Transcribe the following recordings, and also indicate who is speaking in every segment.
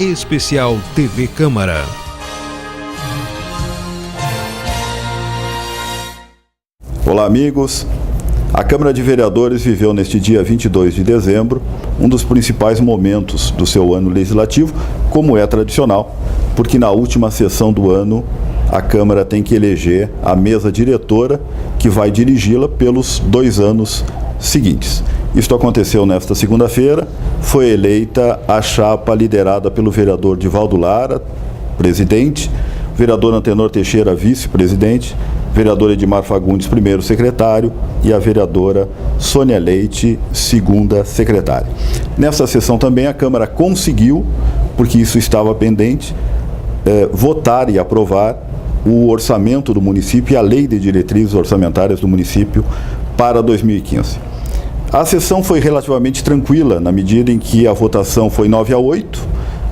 Speaker 1: Especial TV Câmara.
Speaker 2: Olá, amigos. A Câmara de Vereadores viveu neste dia 22 de dezembro um dos principais momentos do seu ano legislativo, como é tradicional, porque na última sessão do ano a Câmara tem que eleger a mesa diretora que vai dirigi-la pelos 2 anos seguintes. Isto aconteceu nesta segunda-feira, foi eleita a chapa liderada pelo vereador Divaldo Lara, presidente, vereador Antenor Teixeira, vice-presidente, vereador Edmar Fagundes, primeiro secretário, e a vereadora Sônia Leite, segunda secretária. Nessa sessão também a Câmara conseguiu, porque isso estava pendente, votar e aprovar o orçamento do município e a lei de diretrizes orçamentárias do município para 2015. A sessão foi relativamente tranquila, na medida em que a votação foi 9-8,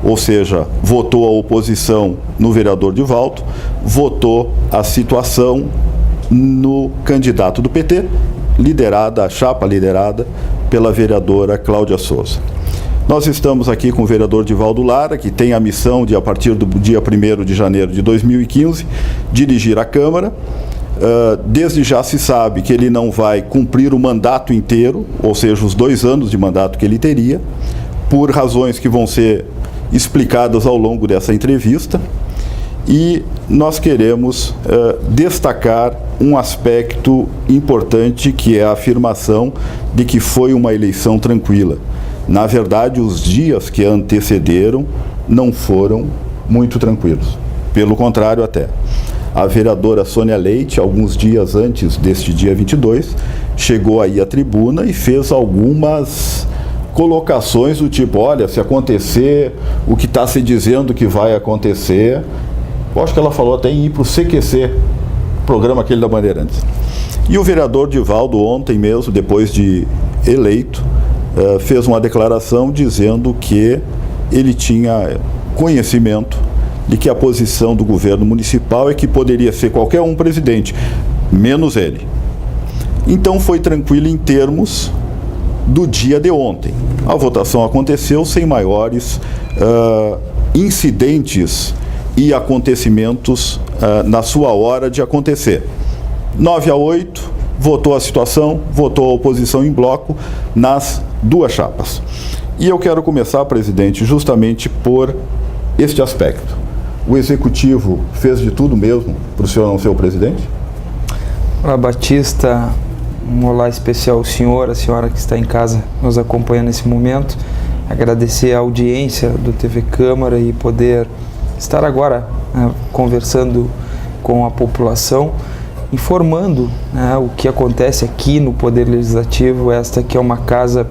Speaker 2: ou seja, votou a oposição no vereador Divaldo, votou a situação no candidato do PT, a chapa liderada pela vereadora Cláudia Souza. Nós estamos aqui com o vereador Divaldo Lara, que tem a missão de, a partir do dia 1º de janeiro de 2015, dirigir a Câmara. Desde já se sabe que ele não vai cumprir o mandato inteiro, ou seja, os 2 anos de mandato que ele teria, por razões que vão ser explicadas ao longo dessa entrevista, e nós queremos destacar um aspecto importante, que é a afirmação de que foi uma eleição tranquila. Na verdade, os dias que antecederam não foram muito tranquilos, pelo contrário até. A vereadora Sônia Leite, alguns dias antes deste dia 22, chegou aí à tribuna e fez algumas colocações do tipo: olha, se acontecer o que está se dizendo que vai acontecer, eu acho que ela falou até em ir para o CQC, programa aquele da Bandeirantes. E o vereador Divaldo, ontem mesmo, depois de eleito, fez uma declaração dizendo que ele tinha conhecimento de que a posição do governo municipal é que poderia ser qualquer um presidente, menos ele. Então foi tranquilo em termos do dia de ontem. A votação aconteceu sem maiores incidentes e acontecimentos na sua hora de acontecer. 9-8, votou a situação, votou a oposição em bloco nas 2 chapas. E eu quero começar, presidente, justamente por este aspecto. O Executivo fez de tudo mesmo para o senhor não ser o presidente?
Speaker 3: Olá, Batista. Um olá especial ao senhor, a senhora que está em casa nos acompanhando nesse momento. Agradecer a audiência do TV Câmara e poder estar agora conversando com a população, informando o que acontece aqui no Poder Legislativo. Esta que é uma casa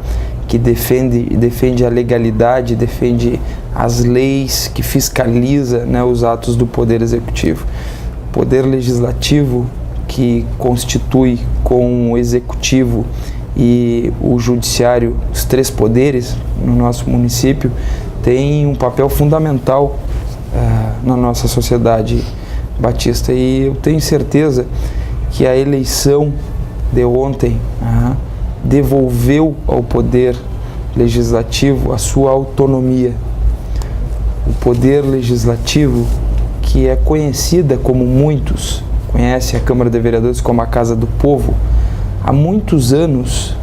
Speaker 3: que defende a legalidade, defende as leis, que fiscaliza os atos do Poder Executivo. Poder Legislativo, que constitui com o Executivo e o Judiciário, os 3 poderes no nosso município, tem um papel fundamental na nossa sociedade, Batista. E eu tenho certeza que a eleição de ontem devolveu ao Poder Legislativo a sua autonomia. O Poder Legislativo, que é conhecida como muitos conhecem a Câmara de Vereadores como a Casa do Povo, há muitos anos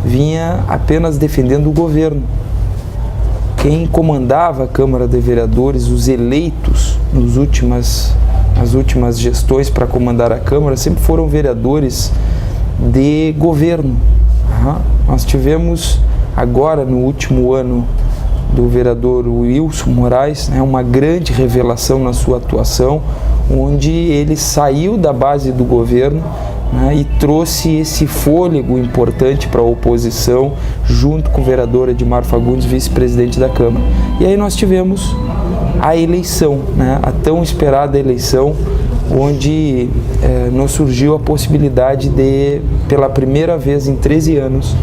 Speaker 3: vinha apenas defendendo o governo. Quem comandava a Câmara de Vereadores, os eleitos nas últimas gestões para comandar a Câmara, sempre foram vereadores de governo. Nós tivemos agora, no último ano do vereador Wilson Moraes, uma grande revelação na sua atuação, onde ele saiu da base do governo e trouxe esse fôlego importante para a oposição, junto com o vereador Edmar Fagundes, vice-presidente da Câmara. E aí nós tivemos a eleição, a tão esperada eleição, onde nos surgiu a possibilidade de, pela primeira vez em 13 anos,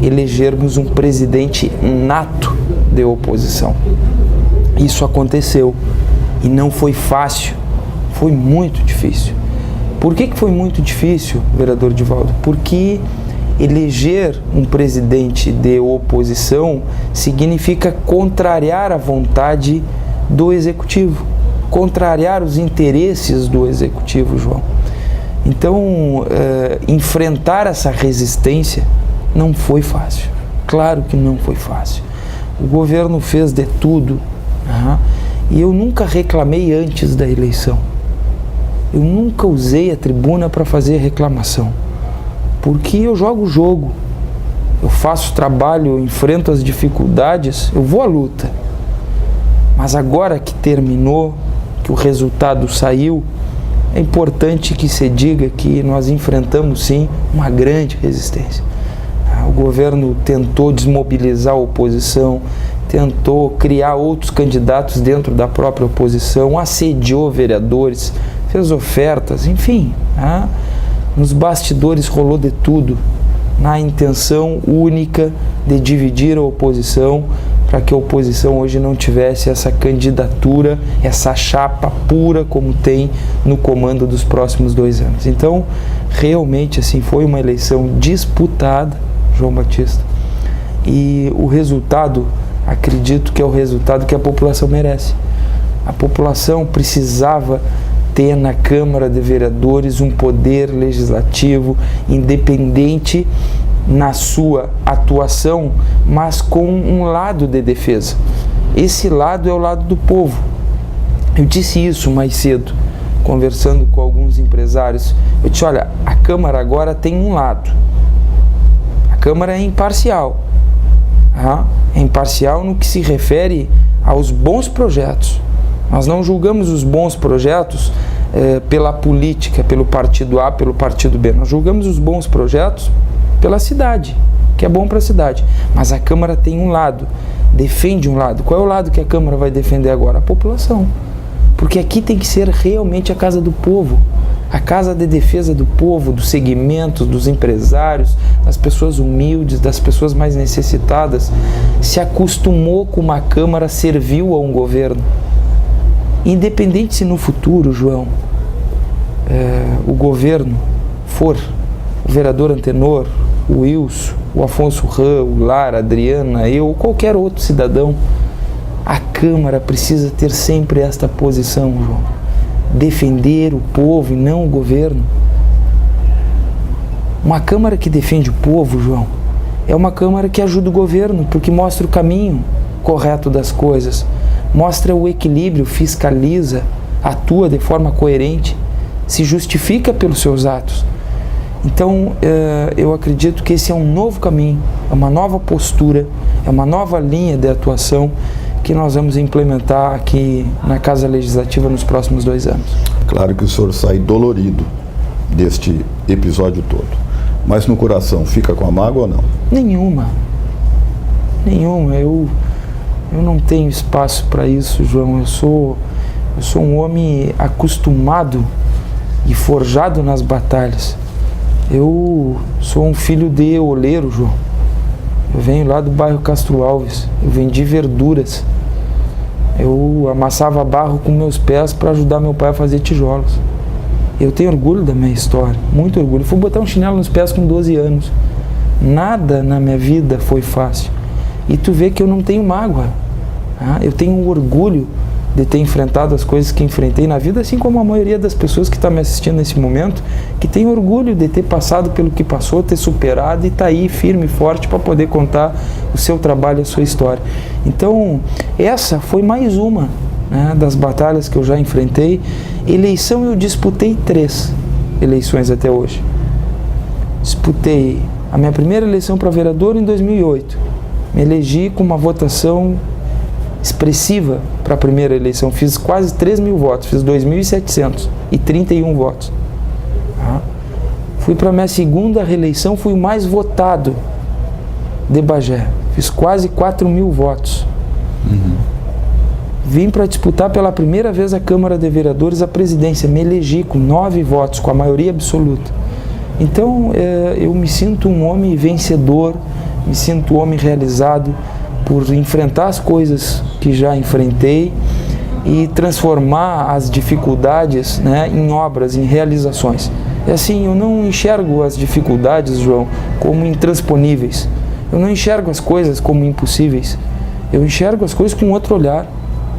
Speaker 3: elegermos um presidente nato de oposição. Isso aconteceu e não foi fácil, foi muito difícil. Por que foi muito difícil, vereador Divaldo? Porque eleger um presidente de oposição significa contrariar a vontade do executivo, contrariar os interesses do executivo, João. Então, enfrentar essa resistência não foi fácil. Claro que não foi fácil. O governo fez de tudo, e eu nunca reclamei antes da eleição. Eu nunca usei a tribuna para fazer reclamação, porque eu jogo o jogo, eu faço trabalho, eu enfrento as dificuldades, eu vou à luta. Mas agora que terminou, que o resultado saiu, é importante que se diga que nós enfrentamos sim uma grande resistência. O governo tentou desmobilizar a oposição, tentou criar outros candidatos dentro da própria oposição, assediou vereadores, fez ofertas, enfim, nos bastidores rolou de tudo, na intenção única de dividir a oposição, para que a oposição hoje não tivesse essa candidatura, essa chapa pura como tem no comando dos próximos 2 anos. Então, realmente, assim, foi uma eleição disputada, João Batista, e o resultado, acredito que é o resultado que a população merece. A população precisava ter na Câmara de Vereadores um poder legislativo independente na sua atuação, mas com um lado de defesa. Esse lado é o lado do povo. Eu disse isso mais cedo, conversando com alguns empresários. Eu disse, olha, a Câmara agora tem um lado. A Câmara é imparcial. É imparcial no que se refere aos bons projetos. Nós não julgamos os bons projetos pela política, pelo partido A, pelo partido B. Nós julgamos os bons projetos pela cidade, que é bom para a cidade. Mas a Câmara tem um lado, defende um lado. Qual é o lado que a Câmara vai defender agora? A população. Porque aqui tem que ser realmente a casa do povo, a casa de defesa do povo, dos segmentos, dos empresários, das pessoas humildes, das pessoas mais necessitadas. Se acostumou com uma Câmara servil a um governo. Independente se no futuro, João, o governo for o vereador Antenor, o Wilson, o Afonso Ram, o Lara, a Adriana, eu ou qualquer outro cidadão, a Câmara precisa ter sempre esta posição, João. Defender o povo e não o governo. Uma Câmara que defende o povo, João, é uma Câmara que ajuda o governo, porque mostra o caminho correto das coisas, mostra o equilíbrio, fiscaliza, atua de forma coerente, se justifica pelos seus atos. Então, eu acredito que esse é um novo caminho, é uma nova postura, é uma nova linha de atuação que nós vamos implementar aqui na Casa Legislativa nos próximos 2 anos.
Speaker 2: Claro que o senhor sai dolorido deste episódio todo, mas no coração fica com a mágoa ou não?
Speaker 3: Nenhuma. Eu não tenho espaço para isso, João. Eu sou um homem acostumado e forjado nas batalhas. Eu sou um filho de oleiro, João. Eu venho lá do bairro Castro Alves. Eu vendi verduras. Eu amassava barro com meus pés para ajudar meu pai a fazer tijolos. Eu tenho orgulho da minha história, muito orgulho. Fui botar um chinelo nos pés com 12 anos. Nada na minha vida foi fácil. E tu vê que eu não tenho mágoa. Eu tenho um orgulho de ter enfrentado as coisas que enfrentei na vida, assim como a maioria das pessoas que está me assistindo nesse momento, que tem orgulho de ter passado pelo que passou, ter superado e está aí firme e forte para poder contar o seu trabalho, a sua história. Então, essa foi mais uma, né, das batalhas que eu já enfrentei. Eleição eu disputei 3 eleições até hoje. Disputei a minha primeira eleição para vereador em 2008. Me elegi com uma votação expressiva para a primeira eleição, fiz quase 3 mil votos, fiz 2.731 votos. Fui para a minha segunda reeleição, fui o mais votado de Bagé, fiz quase 4 mil votos. Vim para disputar pela primeira vez a Câmara de Vereadores, a presidência, me elegi com 9 votos, com a maioria absoluta. Então eu me sinto um homem vencedor, me sinto um homem realizado por enfrentar as coisas que já enfrentei e transformar as dificuldades, né, em obras, em realizações. E assim, eu não enxergo as dificuldades, João, como intransponíveis. Eu não enxergo as coisas como impossíveis. Eu enxergo as coisas com outro olhar.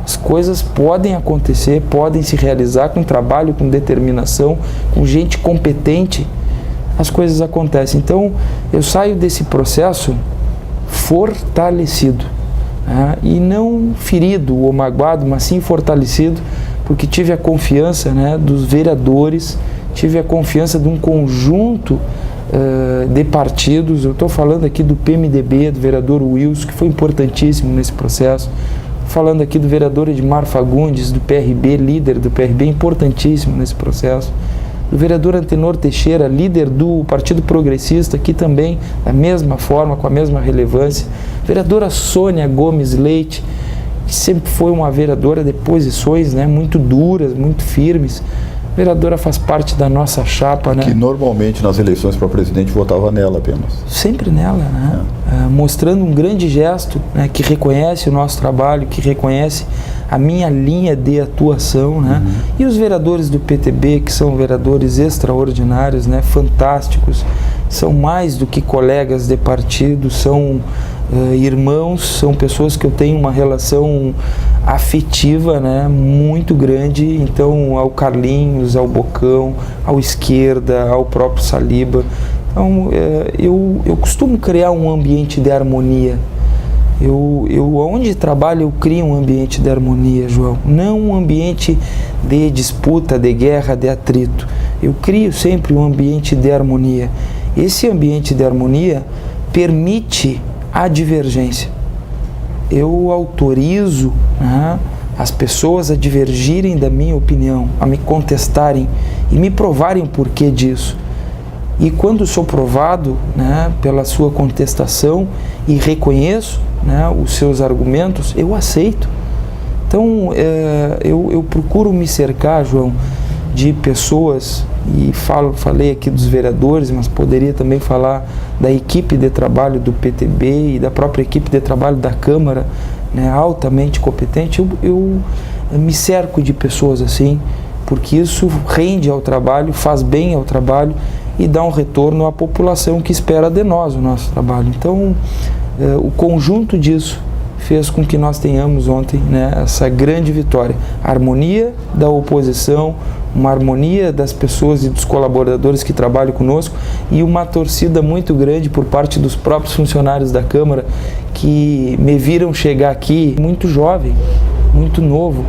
Speaker 3: As coisas podem acontecer, podem se realizar com trabalho, com determinação, com gente competente. As coisas acontecem. Então, eu saio desse processo fortalecido, né? E não ferido ou magoado, mas sim fortalecido, porque tive a confiança, né, dos vereadores, tive a confiança de um conjunto de partidos. Eu estou falando aqui do PMDB, do vereador Wilson, que foi importantíssimo nesse processo. Falando aqui do vereador Edmar Fagundes, do PRB, líder do PRB, importantíssimo nesse processo. Do vereador Antenor Teixeira, líder do Partido Progressista, aqui também, da mesma forma, com a mesma relevância. Vereadora Sônia Gomes Leite, que sempre foi uma vereadora de posições, né, muito duras, muito firmes. A vereadora faz parte da nossa chapa, né?
Speaker 2: Que normalmente nas eleições para presidente votava nela apenas.
Speaker 3: Sempre nela, né? Mostrando um grande gesto, né, que reconhece o nosso trabalho, que reconhece a minha linha de atuação, né? E os vereadores do PTB, que são vereadores extraordinários, né, fantásticos, são mais do que colegas de partido, são irmãos, são pessoas que eu tenho uma relação afetiva, né, muito grande. Então, ao Carlinhos, ao Bocão, ao Esquerda, ao próprio Saliba. Então, eu costumo criar um ambiente de harmonia. Onde trabalho, eu crio um ambiente de harmonia, João. Não um ambiente de disputa, de guerra, de atrito. Eu crio sempre um ambiente de harmonia. Esse ambiente de harmonia permite a divergência. Eu autorizo, né, as pessoas a divergirem da minha opinião, a me contestarem e me provarem o porquê disso. E quando sou provado, né, pela sua contestação e reconheço, né, os seus argumentos, eu aceito. Então, eu procuro me cercar, João, de pessoas, e falei aqui dos vereadores, mas poderia também falar da equipe de trabalho do PTB e da própria equipe de trabalho da Câmara, né, altamente competente. Eu me cerco de pessoas assim, porque isso rende ao trabalho, faz bem ao trabalho e dá um retorno à população que espera de nós o nosso trabalho. Então, o conjunto disso fez com que nós tenhamos ontem, né, essa grande vitória. A harmonia da oposição, uma harmonia das pessoas e dos colaboradores que trabalham conosco e uma torcida muito grande por parte dos próprios funcionários da Câmara que me viram chegar aqui muito jovem, muito novo.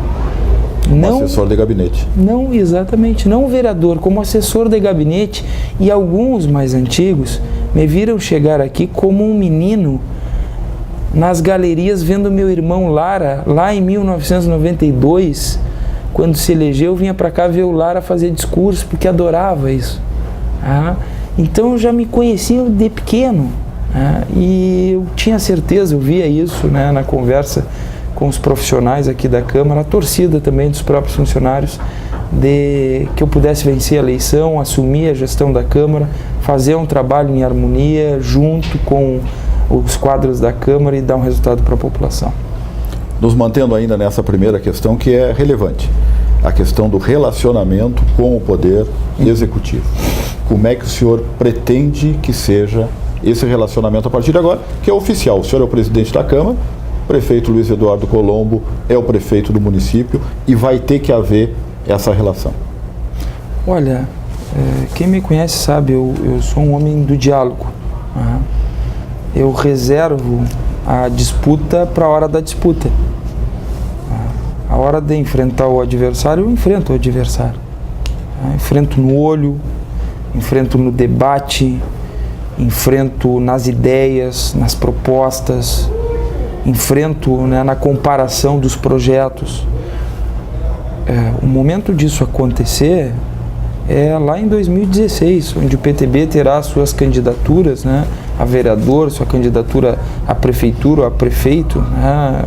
Speaker 3: Não,
Speaker 2: assessor de gabinete.
Speaker 3: Não, exatamente, não vereador, como assessor de gabinete, e alguns mais antigos me viram chegar aqui como um menino nas galerias vendo meu irmão Lara, lá em 1992, quando se elegeu, vinha para cá ver o Lara fazer discurso, porque adorava isso. Então eu já me conhecia de pequeno, e eu tinha certeza, eu via isso, né, na conversa com os profissionais aqui da Câmara, a torcida também dos próprios funcionários, de que eu pudesse vencer a eleição, assumir a gestão da Câmara, fazer um trabalho em harmonia junto com os quadros da Câmara e dar um resultado para a população.
Speaker 2: Nos mantendo ainda nessa primeira questão que é relevante, a questão do relacionamento com o Poder Executivo. Como é que o senhor pretende que seja esse relacionamento a partir de agora, que é oficial? O senhor é o presidente da Câmara, o prefeito Luiz Eduardo Colombo é o prefeito do município e vai ter que haver essa relação.
Speaker 3: Olha, quem me conhece sabe, eu sou um homem do diálogo. Eu reservo a disputa para a hora da disputa. A hora de enfrentar o adversário, eu enfrento o adversário. Enfrento no olho, enfrento no debate, enfrento nas ideias, nas propostas, enfrento, né, na comparação dos projetos. O momento disso acontecer é lá em 2016, onde o PTB terá suas candidaturas, né, a vereador, sua candidatura à prefeitura ou a prefeito, né,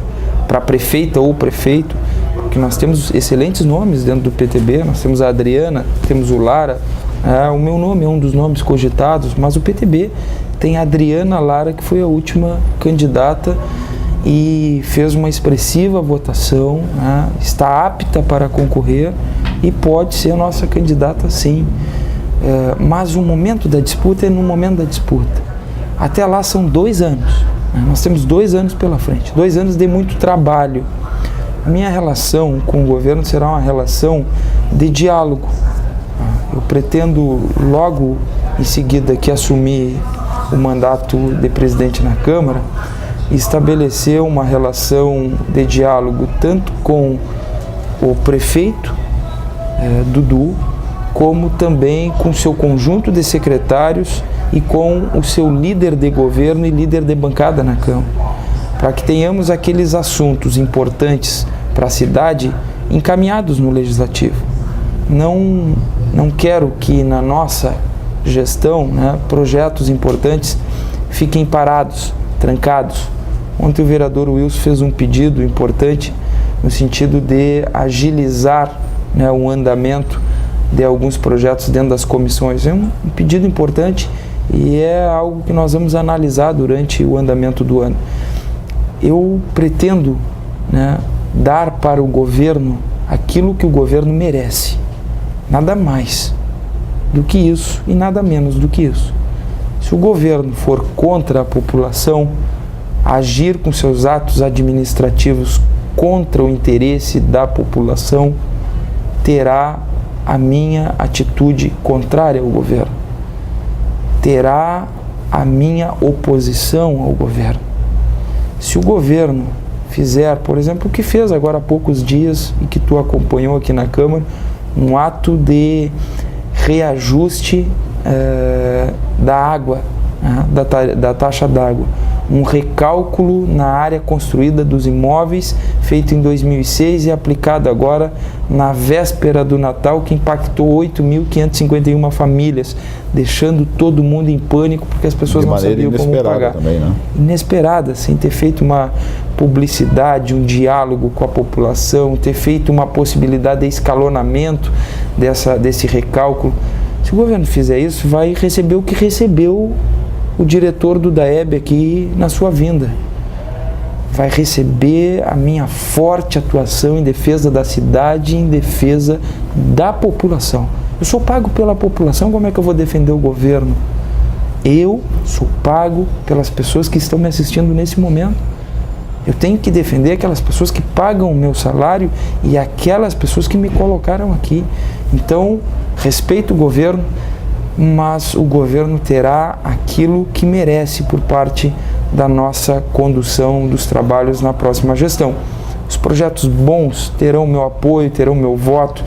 Speaker 3: para prefeita ou prefeito, porque nós temos excelentes nomes dentro do PTB, nós temos a Adriana, temos o Lara, o meu nome é um dos nomes cogitados, mas o PTB tem a Adriana Lara, que foi a última candidata e fez uma expressiva votação, né, está apta para concorrer e pode ser a nossa candidata, sim. mas o momento da disputa é no momento da disputa. Até lá são 2 anos. Nós temos 2 anos pela frente, 2 anos de muito trabalho. A minha relação com o governo será uma relação de diálogo. Eu pretendo, logo em seguida que assumir o mandato de presidente na Câmara, estabelecer uma relação de diálogo tanto com o prefeito Dudu, como também com seu conjunto de secretários e com o seu líder de governo e líder de bancada na Câmara, para que tenhamos aqueles assuntos importantes para a cidade encaminhados no Legislativo. Não quero que na nossa gestão, projetos importantes fiquem parados, trancados. Ontem o vereador Wilson fez um pedido importante no sentido de agilizar o andamento de alguns projetos dentro das comissões. É um pedido importante e é algo que nós vamos analisar durante o andamento do ano. Eu pretendo dar para o governo aquilo que o governo merece. Nada mais do que isso e nada menos do que isso. Se o governo for contra a população, agir com seus atos administrativos contra o interesse da população, terá a minha atitude contrária ao governo. Terá a minha oposição ao governo. Se o governo fizer, por exemplo, o que fez agora há poucos dias e que tu acompanhou aqui na Câmara, um ato de reajuste da água, da taxa d'água, um recálculo na área construída dos imóveis feito em 2006 e aplicado agora na véspera do Natal, que impactou 8.551 famílias, deixando todo mundo em pânico porque as pessoas não sabiam como pagar.
Speaker 2: Também, né?
Speaker 3: Inesperada, sem ter feito uma publicidade, um diálogo com a população, ter feito uma possibilidade de escalonamento desse recálculo. Se o governo fizer isso, vai receber o que recebeu o diretor do DAEB aqui na sua vinda. Vai receber a minha forte atuação em defesa da cidade, em defesa da população. Eu sou pago pela população, como é que eu vou defender o governo? Eu sou pago pelas pessoas que estão me assistindo nesse momento. Eu tenho que defender aquelas pessoas que pagam o meu salário e aquelas pessoas que me colocaram aqui. Então, respeito o governo, mas o governo terá aquilo que merece por parte da nossa condução dos trabalhos na próxima gestão. Os projetos bons terão meu apoio, terão meu voto,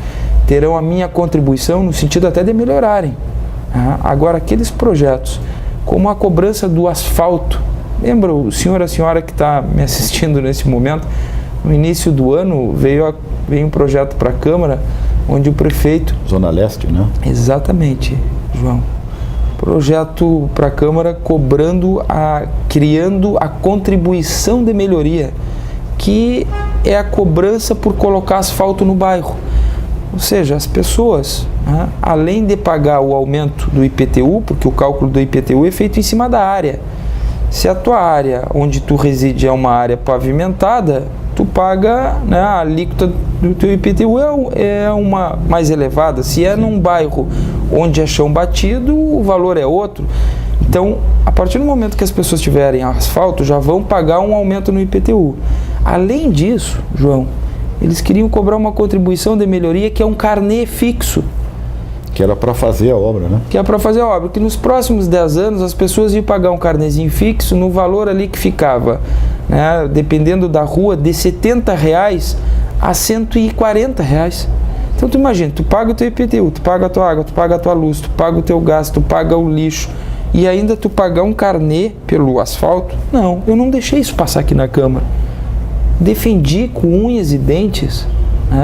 Speaker 3: terão a minha contribuição no sentido até de melhorarem. Agora, aqueles projetos, como a cobrança do asfalto, lembra o senhor, a senhora que está me assistindo nesse momento, no início do ano veio um projeto para a Câmara, onde o prefeito...
Speaker 2: Zona Leste, né?
Speaker 3: Exatamente, João. Projeto para a Câmara criando a contribuição de melhoria, que é a cobrança por colocar asfalto no bairro. Ou seja, as pessoas, além de pagar o aumento do IPTU, porque o cálculo do IPTU é feito em cima da área. Se a tua área onde tu reside é uma área pavimentada, tu paga, a alíquota do teu IPTU é uma mais elevada. Se é num bairro onde é chão batido, o valor é outro. Então, a partir do momento que as pessoas tiverem asfalto, já vão pagar um aumento no IPTU. Além disso, João, eles queriam cobrar uma contribuição de melhoria que é um carnê fixo.
Speaker 2: Que era para fazer a obra, né?
Speaker 3: Que é para fazer a obra, que nos próximos 10 anos as pessoas iam pagar um carnezinho fixo no valor ali que ficava, dependendo da rua, de R$70 a R$140. Então tu imagina, tu paga o teu IPTU, tu paga a tua água, tu paga a tua luz, tu paga o teu gás, tu paga o lixo e ainda tu pagar um carnê pelo asfalto. Não, eu não deixei isso passar aqui na Câmara. Defendi com unhas e dentes,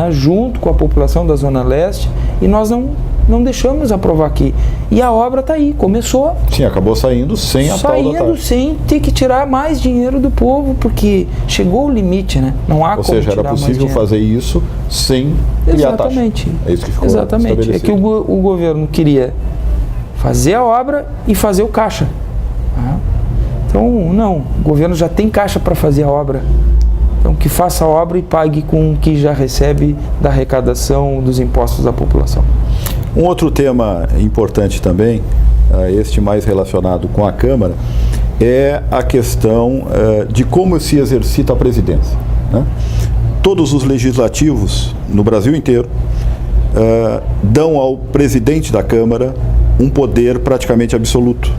Speaker 3: junto com a população da Zona Leste, e nós não deixamos aprovar aqui. E a obra está aí, começou.
Speaker 2: Sim, acabou saindo sem a tal da taxa.
Speaker 3: Sem ter que tirar mais dinheiro do povo, porque chegou o limite, Não há como tirar mais dinheiro.
Speaker 2: Ou seja, era possível fazer isso sem criar taxa.
Speaker 3: Exatamente.
Speaker 2: É isso que ficou
Speaker 3: Exatamente. É que o governo queria fazer a obra e fazer o caixa. Então, não, o governo já tem caixa para fazer a obra. Então, que faça a obra e pague com o que já recebe da arrecadação dos impostos da população.
Speaker 2: Um outro tema importante também, este mais relacionado com a Câmara, é a questão de como se exercita a presidência, né? Todos os legislativos no Brasil inteiro dão ao presidente da Câmara um poder praticamente absoluto.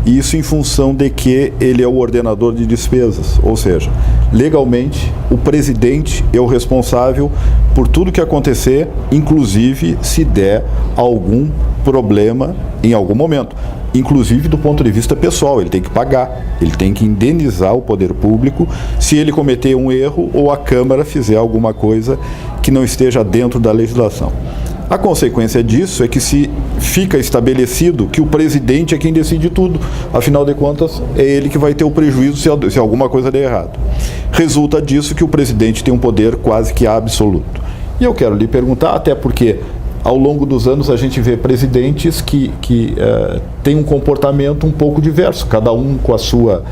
Speaker 2: E isso em função de que ele é o ordenador de despesas, ou seja, legalmente o presidente é o responsável por tudo que acontecer, inclusive se der algum problema em algum momento, inclusive do ponto de vista pessoal, ele tem que pagar, ele tem que indenizar o poder público se ele cometer um erro ou a Câmara fizer alguma coisa que não esteja dentro da legislação. A consequência disso é que se fica estabelecido que o presidente é quem decide tudo. Afinal de contas, é ele que vai ter o prejuízo se alguma coisa der errado. Resulta disso que o presidente tem um poder quase que absoluto. E eu quero lhe perguntar, até porque ao longo dos anos a gente vê presidentes que têm um comportamento um pouco diverso, cada um com a sua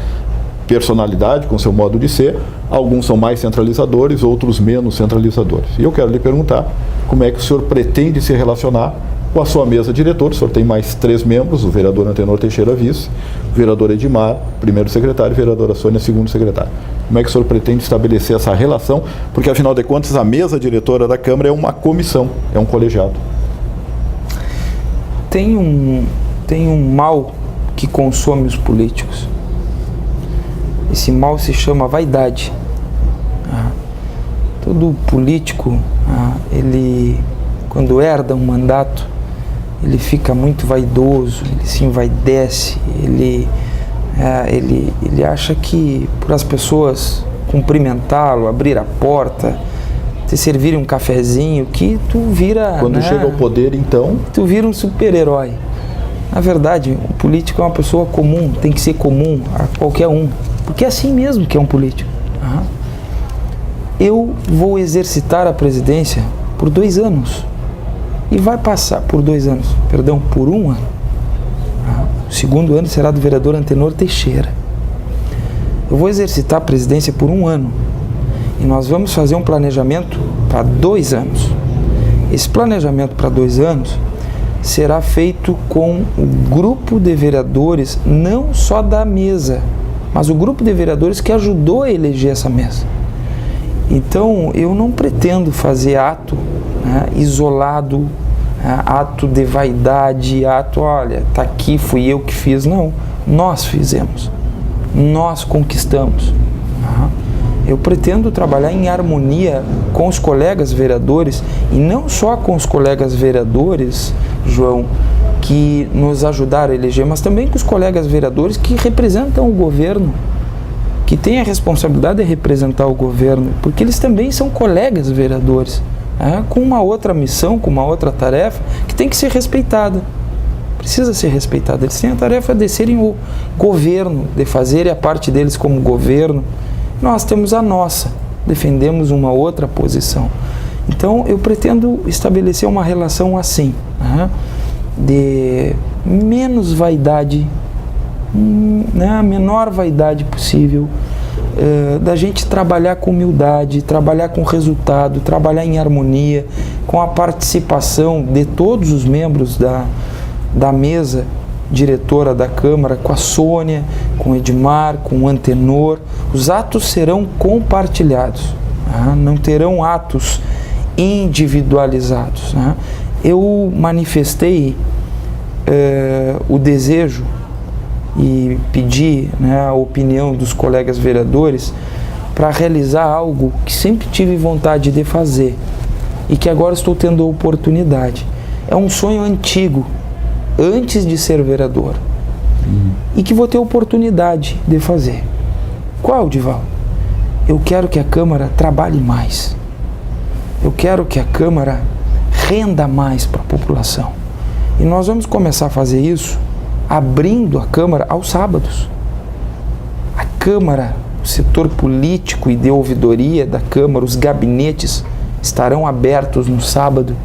Speaker 2: personalidade, com o seu modo de ser. Alguns são mais centralizadores, outros menos centralizadores. E eu quero lhe perguntar como é que o senhor pretende se relacionar com a sua mesa diretora. O senhor tem mais 3 membros, o vereador Antenor Teixeira, vice, o vereador Edmar, primeiro secretário, e a vereadora Sônia, segundo secretário. Como é que o senhor pretende estabelecer essa relação? Porque, afinal de contas, a mesa diretora da Câmara é uma comissão, é um colegiado.
Speaker 3: Tem um mal que consome os políticos. Esse mal se chama vaidade. Todo político, ele, quando herda um mandato, ele fica muito vaidoso, ele se envaidece, ele acha que por as pessoas cumprimentá-lo, abrir a porta, te servirem um cafezinho, que tu vira...
Speaker 2: Quando chega ao poder, então...
Speaker 3: Tu vira um super-herói. Na verdade, o político é uma pessoa comum, tem que ser comum a qualquer um, porque é assim mesmo que é um político. Eu vou exercitar a presidência por 2 anos e vai passar por 2 anos, perdão, por 1 ano. O segundo ano será do vereador Antenor Teixeira. Eu vou exercitar a presidência por 1 ano e nós vamos fazer um planejamento para 2 anos. Esse planejamento para 2 anos será feito com o grupo de vereadores, não só da mesa, mas o grupo de vereadores que ajudou a eleger essa mesa. Então, eu não pretendo fazer ato isolado, ato de vaidade, ato, olha, tá aqui, fui eu que fiz. Não, nós fizemos, nós conquistamos. Eu pretendo trabalhar em harmonia com os colegas vereadores, e não só com os colegas vereadores, João, que nos ajudaram a eleger, mas também com os colegas vereadores que representam o governo, que têm a responsabilidade de representar o governo, porque eles também são colegas vereadores, com uma outra missão, com uma outra tarefa, que tem que ser respeitada. Precisa ser respeitada. Eles têm a tarefa de serem o governo, de fazerem a parte deles como governo. Nós temos a nossa, defendemos uma outra posição. Então, eu pretendo estabelecer uma relação assim, de menos vaidade, a menor vaidade possível, da gente trabalhar com humildade, trabalhar com resultado, trabalhar em harmonia, com a participação de todos os membros da mesa diretora da Câmara, com a Sônia, com o Edmar, com o Antenor. Os atos serão compartilhados, não terão atos individualizados. Eu manifestei o desejo e pedi a opinião dos colegas vereadores para realizar algo que sempre tive vontade de fazer e que agora estou tendo a oportunidade. É um sonho antigo, antes de ser vereador, e que vou ter oportunidade de fazer. Qual, Dival? Eu quero que a Câmara trabalhe mais. Eu quero que a Câmara renda mais para a população. E nós vamos começar a fazer isso abrindo a Câmara aos sábados. A Câmara, o setor político e de ouvidoria da Câmara, os gabinetes estarão abertos no sábado.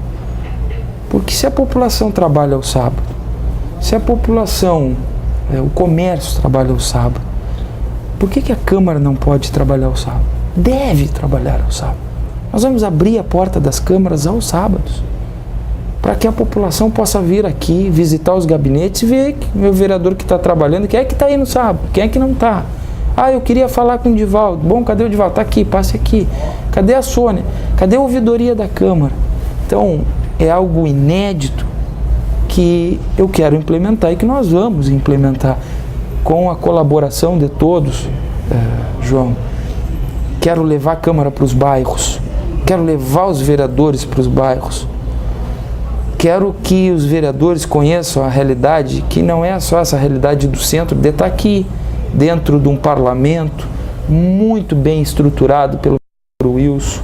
Speaker 3: Porque se a população trabalha ao sábado, se a população, o comércio trabalha ao sábado, por que a Câmara não pode trabalhar ao sábado? Deve trabalhar ao sábado. Nós vamos abrir a porta das câmaras aos sábados. para que a população possa vir aqui, visitar os gabinetes e ver que o vereador que está trabalhando, quem é que está aí no sábado, quem é que não está. Ah, eu queria falar com o Divaldo. Bom, cadê o Divaldo? Está aqui, passe aqui. Cadê a Sônia? Cadê a ouvidoria da Câmara? Então, é algo inédito que eu quero implementar e que nós vamos implementar com a colaboração de todos, João. Quero levar a Câmara para os bairros, quero levar os vereadores para os bairros, quero que os vereadores conheçam a realidade, que não é só essa realidade do centro, de estar aqui dentro de um parlamento muito bem estruturado pelo Wilson,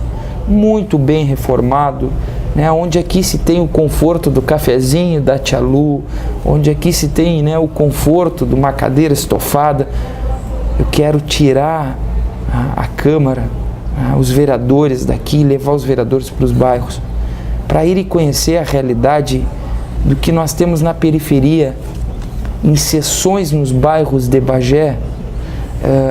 Speaker 3: muito bem reformado, né, onde aqui se tem o conforto do cafezinho da tia Lu, onde aqui se tem, né, o conforto de uma cadeira estofada. Eu quero tirar a Câmara, os vereadores daqui, levar os vereadores para os bairros, para irem conhecer a realidade do que nós temos na periferia, em sessões nos bairros de Bagé,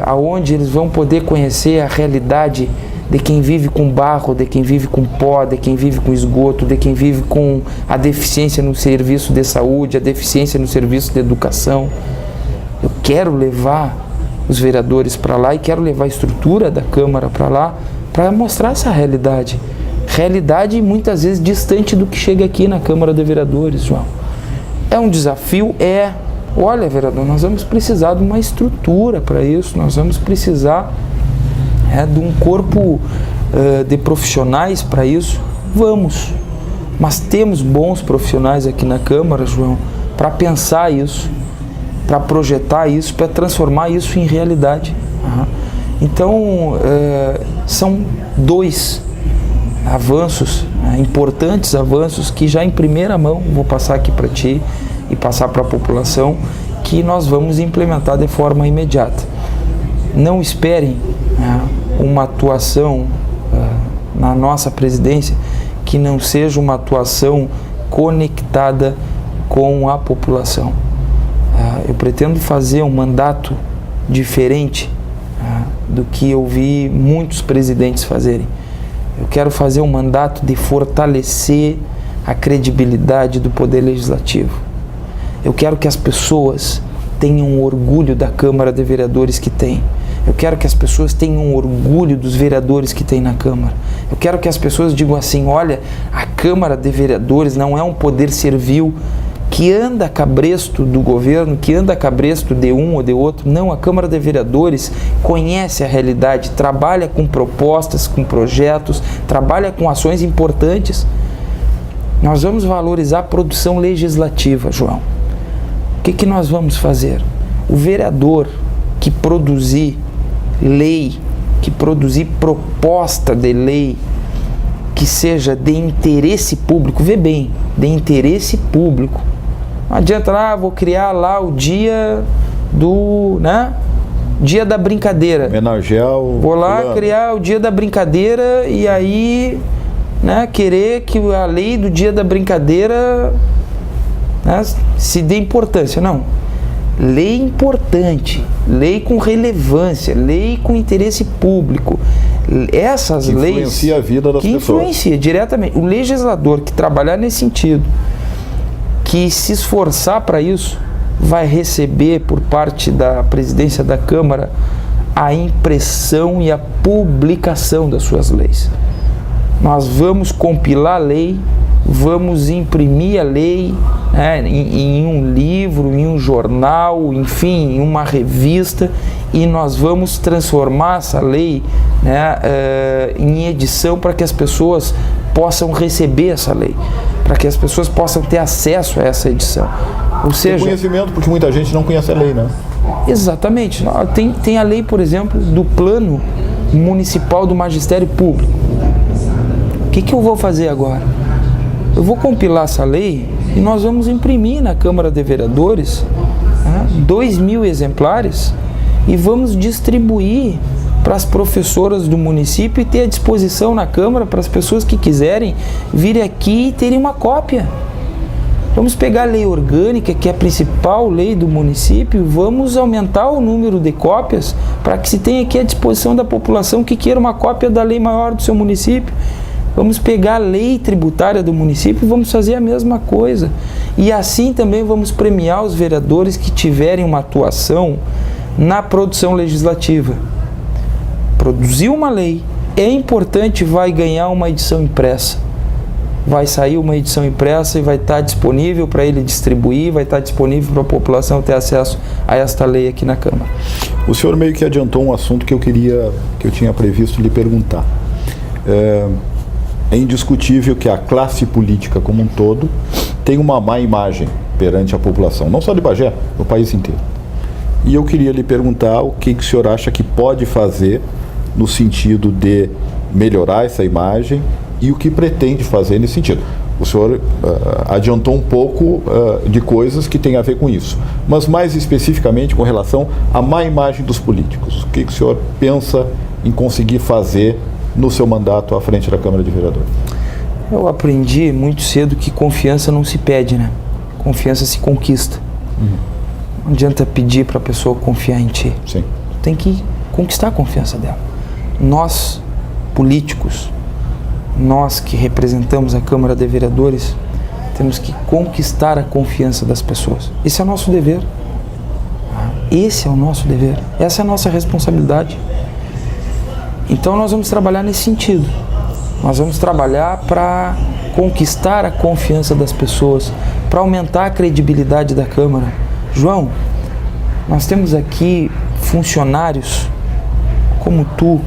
Speaker 3: aonde eles vão poder conhecer a realidade de quem vive com barro, de quem vive com pó, de quem vive com esgoto, de quem vive com a deficiência no serviço de saúde, a deficiência no serviço de educação. Eu quero levar os vereadores para lá e quero levar a estrutura da Câmara para lá para mostrar essa realidade. Realidade muitas vezes distante do que chega aqui na Câmara de Vereadores, João. É um desafio? Olha, vereador, nós vamos precisar de uma estrutura para isso, nós vamos precisar de um corpo de profissionais para isso. Vamos, mas temos bons profissionais aqui na Câmara, João, para pensar isso, para projetar isso, para transformar isso em realidade. Então, são dois avanços, importantes avanços, que já em primeira mão vou passar aqui para ti e passar para a população, que nós vamos implementar de forma imediata. Não esperem uma atuação na nossa presidência que não seja uma atuação conectada com a população. Eu pretendo fazer um mandato diferente do que eu vi muitos presidentes fazerem. Eu quero fazer um mandato de fortalecer a credibilidade do Poder Legislativo. Eu quero que as pessoas tenham orgulho da Câmara de Vereadores que tem. Eu quero que as pessoas tenham orgulho dos vereadores que tem na Câmara. Eu quero que as pessoas digam assim, olha, a Câmara de Vereadores não é um poder servil que anda cabresto do governo, que anda cabresto de um ou de outro. Não, a Câmara de Vereadores conhece a realidade, trabalha com propostas, com projetos, trabalha com ações importantes. Nós vamos valorizar a produção legislativa, João. O que nós vamos fazer? O vereador que produzir lei, que produzir proposta de lei que seja de interesse público, vê bem, de interesse público. Não adianta, vou criar lá o dia do, dia da brincadeira.
Speaker 2: Homenagear
Speaker 3: vou lá criar o dia da brincadeira e aí, querer que a lei do dia da brincadeira se dê importância. Não. Lei importante, lei com relevância, lei com interesse público. Essas leis que
Speaker 2: influencia a vida das pessoas.
Speaker 3: Influencia diretamente. O legislador que trabalhar nesse sentido, que se esforçar para isso, vai receber por parte da presidência da Câmara a impressão e a publicação das suas leis. Nós vamos compilar a lei, vamos imprimir a lei em um livro, em um jornal, enfim, em uma revista, e nós vamos transformar essa lei em edição para que as pessoas possam receber essa lei, para que as pessoas possam ter acesso a essa edição. Ou seja,
Speaker 2: conhecimento, porque muita gente não conhece a lei, né?
Speaker 3: Exatamente. Tem a lei, por exemplo, do Plano Municipal do Magistério Público. O que eu vou fazer agora? Eu vou compilar essa lei e nós vamos imprimir na Câmara de Vereadores 2.000 exemplares e vamos distribuir para as professoras do município e ter à disposição na Câmara para as pessoas que quiserem virem aqui e terem uma cópia. Vamos pegar a lei orgânica, que é a principal lei do município, vamos aumentar o número de cópias para que se tenha aqui à disposição da população que queira uma cópia da lei maior do seu município. Vamos pegar a lei tributária do município e vamos fazer a mesma coisa. E assim também vamos premiar os vereadores que tiverem uma atuação na produção legislativa. Produzir uma lei é importante, vai ganhar uma edição impressa. Vai sair uma edição impressa e vai estar disponível para ele distribuir, vai estar disponível para a população ter acesso a esta lei aqui na Câmara.
Speaker 2: O senhor meio que adiantou um assunto que eu tinha previsto lhe perguntar. É indiscutível que a classe política como um todo tem uma má imagem perante a população, não só de Bagé, no país inteiro. E eu queria lhe perguntar o que o senhor acha que pode fazer no sentido de melhorar essa imagem e o que pretende fazer nesse sentido. O senhor adiantou um pouco de coisas que têm a ver com isso, mas mais especificamente com relação à má imagem dos políticos. O que o senhor pensa em conseguir fazer no seu mandato à frente da Câmara de Vereadores?
Speaker 3: Eu aprendi muito cedo que confiança não se pede, né? Confiança se conquista. Não adianta pedir para a pessoa confiar em ti.
Speaker 2: Sim.
Speaker 3: Tem que conquistar a confiança dela. Nós, políticos, nós que representamos a Câmara de Vereadores, temos que conquistar a confiança das pessoas. Esse é o nosso dever. Esse é o nosso dever. Essa é a nossa responsabilidade. Então nós vamos trabalhar nesse sentido. Nós vamos trabalhar para conquistar a confiança das pessoas, para aumentar a credibilidade da Câmara. João, nós temos aqui funcionários como tu,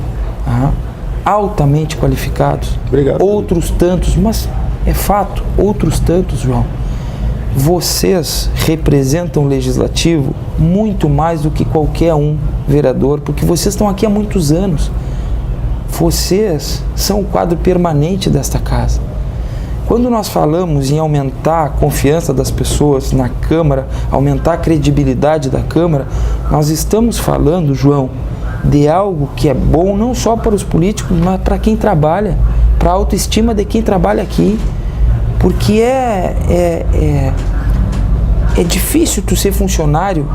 Speaker 3: altamente qualificados.
Speaker 2: Obrigado.
Speaker 3: Outros tantos, mas é fato, outros tantos, João. Vocês representam o legislativo muito mais do que qualquer um vereador, porque vocês estão aqui há muitos anos. Vocês são o quadro permanente desta casa. Quando nós falamos em aumentar a confiança das pessoas na Câmara, aumentar a credibilidade da Câmara, nós estamos falando, João, de algo que é bom não só para os políticos, mas para quem trabalha, para a autoestima de quem trabalha aqui. Porque é difícil tu ser funcionário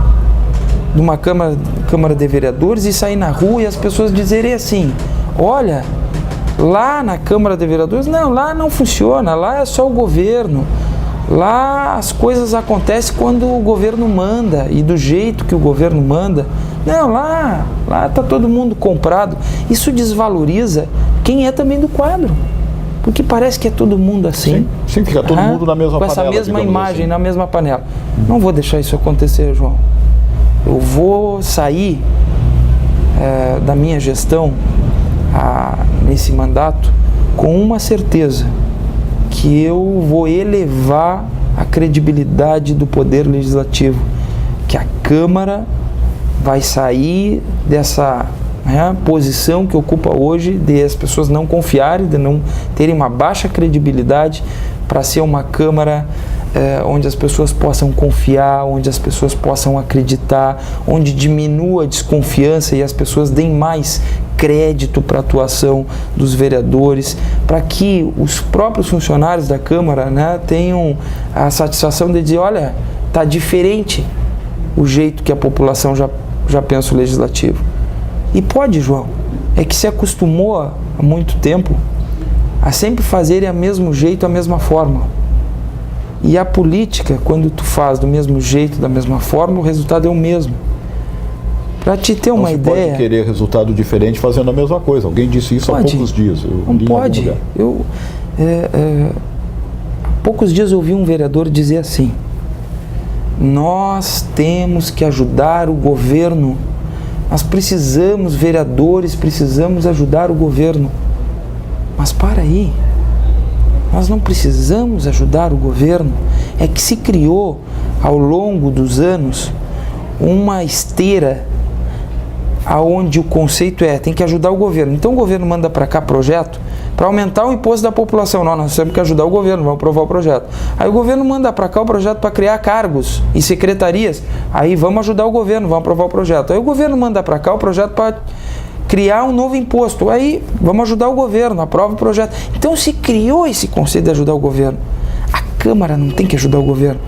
Speaker 3: de uma Câmara de Vereadores e sair na rua e as pessoas dizerem assim: olha, lá na Câmara de Vereadores, não, lá não funciona, lá é só o governo. Lá as coisas acontecem quando o governo manda e do jeito que o governo manda. Não, lá está todo mundo comprado. Isso desvaloriza quem é também do quadro. Porque parece que é todo mundo assim.
Speaker 2: Sim, fica todo mundo na mesma panela.
Speaker 3: Com essa mesma imagem,
Speaker 2: assim,
Speaker 3: na mesma panela. Não vou deixar isso acontecer, João. Eu vou sair da minha gestão nesse mandato com uma certeza, que eu vou elevar a credibilidade do Poder Legislativo, que a Câmara vai sair dessa posição que ocupa hoje, de as pessoas não confiarem, de não terem uma baixa credibilidade, para ser uma Câmara onde as pessoas possam confiar, onde as pessoas possam acreditar, onde diminua a desconfiança e as pessoas deem mais crédito para a atuação dos vereadores, para que os próprios funcionários da Câmara tenham a satisfação de dizer: olha, está diferente o jeito que a população já pensa o legislativo. E pode, João, é que se acostumou há muito tempo a sempre fazerem a mesmo jeito, a mesma forma. E a política, quando tu faz do mesmo jeito, da mesma forma, o resultado é o mesmo. Para te ter uma ideia...
Speaker 2: Não se pode querer resultado diferente fazendo a mesma coisa. Alguém disse isso há poucos dias.
Speaker 3: Não pode. Há poucos dias eu ouvi um vereador dizer assim: nós temos que ajudar o governo. Nós precisamos, vereadores, precisamos ajudar o governo. Mas para aí, nós não precisamos ajudar o governo. É que se criou, ao longo dos anos, uma esteira aonde o conceito tem que ajudar o governo. Então o governo manda para cá projeto para aumentar o imposto da população. Nós temos que ajudar o governo, vamos aprovar o projeto. Aí o governo manda para cá o projeto para criar cargos e secretarias. Aí vamos ajudar o governo, vamos aprovar o projeto. Aí o governo manda para cá o projeto para criar um novo imposto. Aí vamos ajudar o governo, aprova o projeto. Então se criou esse conceito de ajudar o governo. A Câmara não tem que ajudar o governo.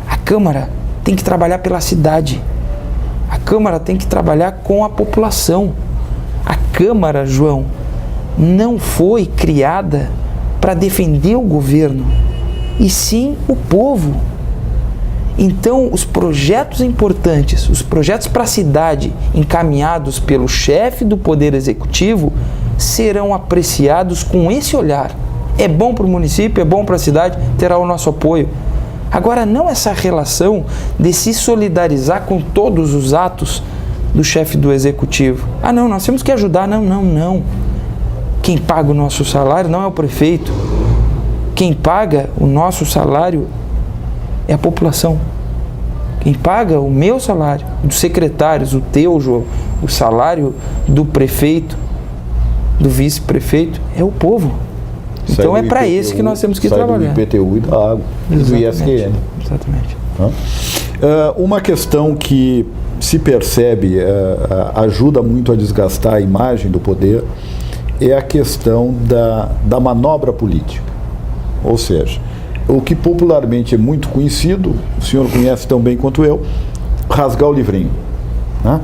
Speaker 3: A Câmara tem que trabalhar pela cidade. A Câmara tem que trabalhar com a população. A Câmara, João, não foi criada para defender o governo, e sim o povo. Então, os projetos importantes, os projetos para a cidade encaminhados pelo chefe do Poder Executivo serão apreciados com esse olhar. É bom para o município, é bom para a cidade, terá o nosso apoio. Agora, não essa relação de se solidarizar com todos os atos do chefe do Executivo. Ah, não, nós temos que ajudar. Não. Quem paga o nosso salário não é o prefeito. Quem paga o nosso salário é a população. Quem paga o meu salário, dos secretários, o teu, João, o salário do prefeito, do vice-prefeito, é o povo. Então é para esse que nós temos que trabalhar.
Speaker 2: Do IPTU e da água, e do ISQN.
Speaker 3: Exatamente.
Speaker 2: Uma questão que se percebe, ajuda muito a desgastar a imagem do poder, é a questão da manobra política. Ou seja, o que popularmente é muito conhecido, o senhor conhece tão bem quanto eu, rasgar o livrinho, né?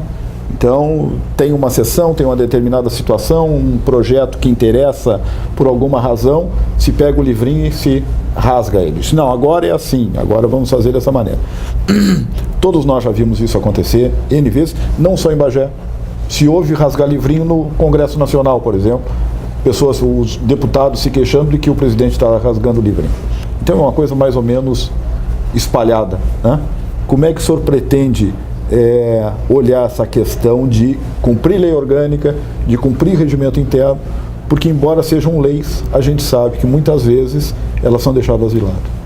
Speaker 2: Então, tem uma sessão, tem uma determinada situação, um projeto que interessa por alguma razão, se pega o livrinho e se rasga ele. Diz, não, agora é assim, agora vamos fazer dessa maneira. Todos nós já vimos isso acontecer N vezes, não só em Bagé. Se houve rasgar livrinho no Congresso Nacional, por exemplo, os deputados se queixando de que o presidente está rasgando o livrinho. Então é uma coisa mais ou menos espalhada, né? Como é que o senhor pretende olhar essa questão de cumprir lei orgânica, de cumprir regimento interno, porque embora sejam leis, a gente sabe que muitas vezes elas são deixadas de lado.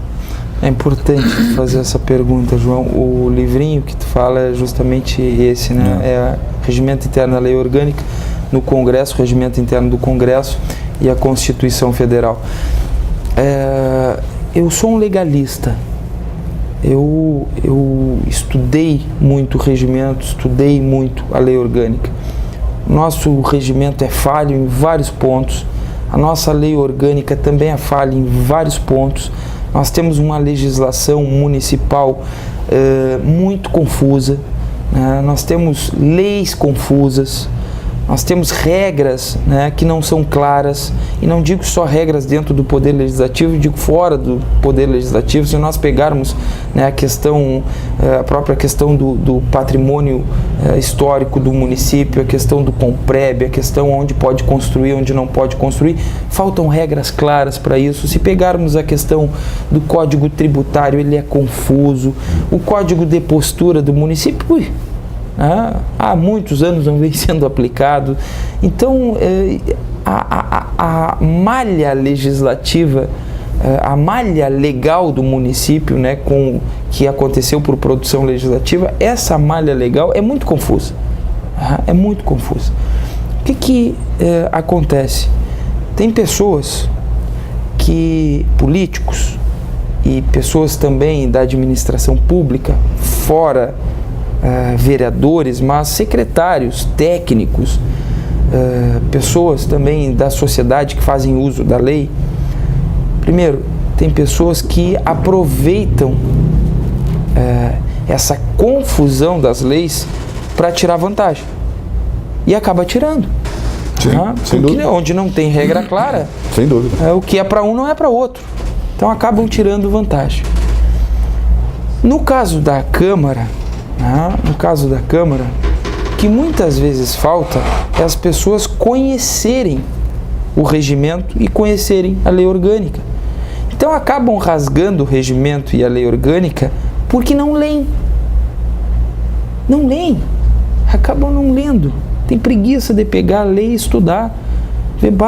Speaker 3: É importante fazer essa pergunta, João. O livrinho que tu fala é justamente esse, né? É regimento interno da lei orgânica, no Congresso, regimento interno do Congresso e a Constituição Federal. Eu sou um legalista. Eu estudei muito o regimento, estudei muito a lei orgânica. Nosso regimento é falho em vários pontos. A nossa lei orgânica também é falha em vários pontos. Nós temos uma legislação municipal muito confusa, né? Nós temos leis confusas, nós temos regras, né, que não são claras, e não digo só regras dentro do Poder Legislativo, digo fora do Poder Legislativo. Se nós pegarmos, né, a própria questão do patrimônio histórico do município, a questão do Compreb, a questão onde pode construir, onde não pode construir, faltam regras claras para isso. Se pegarmos a questão do Código Tributário, ele é confuso. O Código de Postura do município, há muitos anos não vem sendo aplicado. Então, a malha legislativa, a malha legal do município, né, que aconteceu por produção legislativa, essa malha legal é muito confusa. É muito confusa. O que acontece? Tem pessoas políticos e pessoas também da administração pública, fora vereadores, mas secretários, técnicos, pessoas também da sociedade que fazem uso da lei. Primeiro, tem pessoas que aproveitam essa confusão das leis para tirar vantagem e acaba tirando.
Speaker 2: Sim, sem dúvida.
Speaker 3: Onde não tem regra clara,
Speaker 2: sem dúvida.
Speaker 3: O que é para um não é para outro. Então acabam tirando vantagem. No caso da Câmara, o que muitas vezes falta é as pessoas conhecerem o regimento e conhecerem a lei orgânica. Então acabam rasgando o regimento e a lei orgânica porque não leem. Não leem. Acabam não lendo. Tem preguiça de pegar a lei e estudar.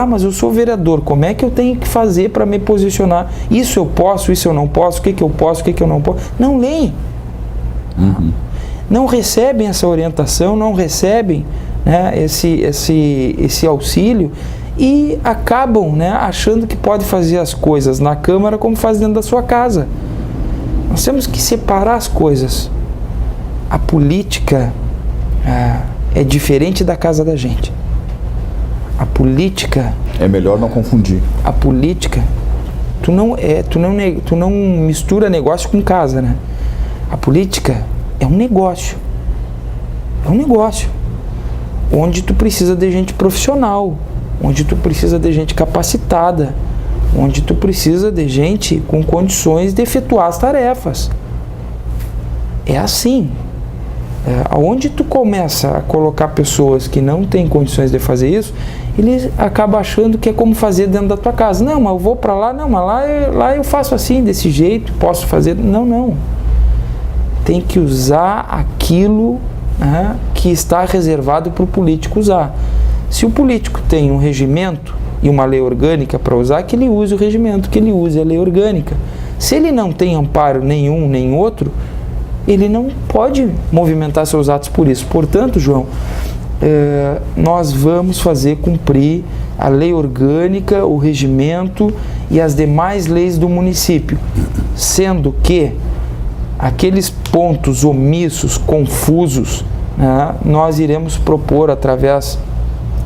Speaker 3: Mas eu sou vereador, como é que eu tenho que fazer para me posicionar? Isso eu posso, isso eu não posso, o que eu posso, o que eu não posso? Não leem. Não recebem essa orientação, não recebem, né, esse auxílio e acabam, né, achando que pode fazer as coisas na Câmara como faz dentro da sua casa. Nós temos que separar as coisas. A política é diferente da casa da gente. A política...
Speaker 2: É melhor não confundir.
Speaker 3: A política, tu não mistura negócio com casa, né? A política é um negócio. É um negócio. Onde tu precisa de gente profissional, onde tu precisa de gente capacitada, onde tu precisa de gente com condições de efetuar as tarefas. É assim. Onde tu começa a colocar pessoas que não têm condições de fazer isso, ele acaba achando que é como fazer dentro da tua casa. Não, mas eu vou para lá, não, mas lá eu faço assim, desse jeito, posso fazer. Não. Tem que usar aquilo, né, que está reservado para o político usar. Se o político tem um regimento e uma lei orgânica para usar, que ele use o regimento, que ele use a lei orgânica. Se ele não tem amparo nenhum nem outro, ele não pode movimentar seus atos por isso. Portanto, João, nós vamos fazer cumprir a lei orgânica, o regimento e as demais leis do município, sendo que aqueles pontos omissos, confusos, né, nós iremos propor através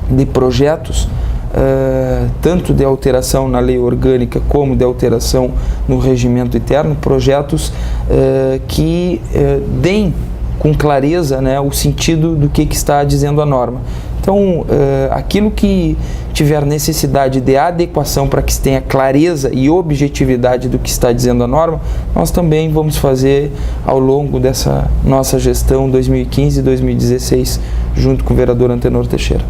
Speaker 3: de projetos, tanto de alteração na lei orgânica como de alteração no regimento interno, projetos que deem com clareza, né, o sentido do que está dizendo a norma. Então, aquilo que tiver necessidade de adequação para que se tenha clareza e objetividade do que está dizendo a norma, nós também vamos fazer ao longo dessa nossa gestão 2015 e 2016, junto com o vereador Antenor Teixeira.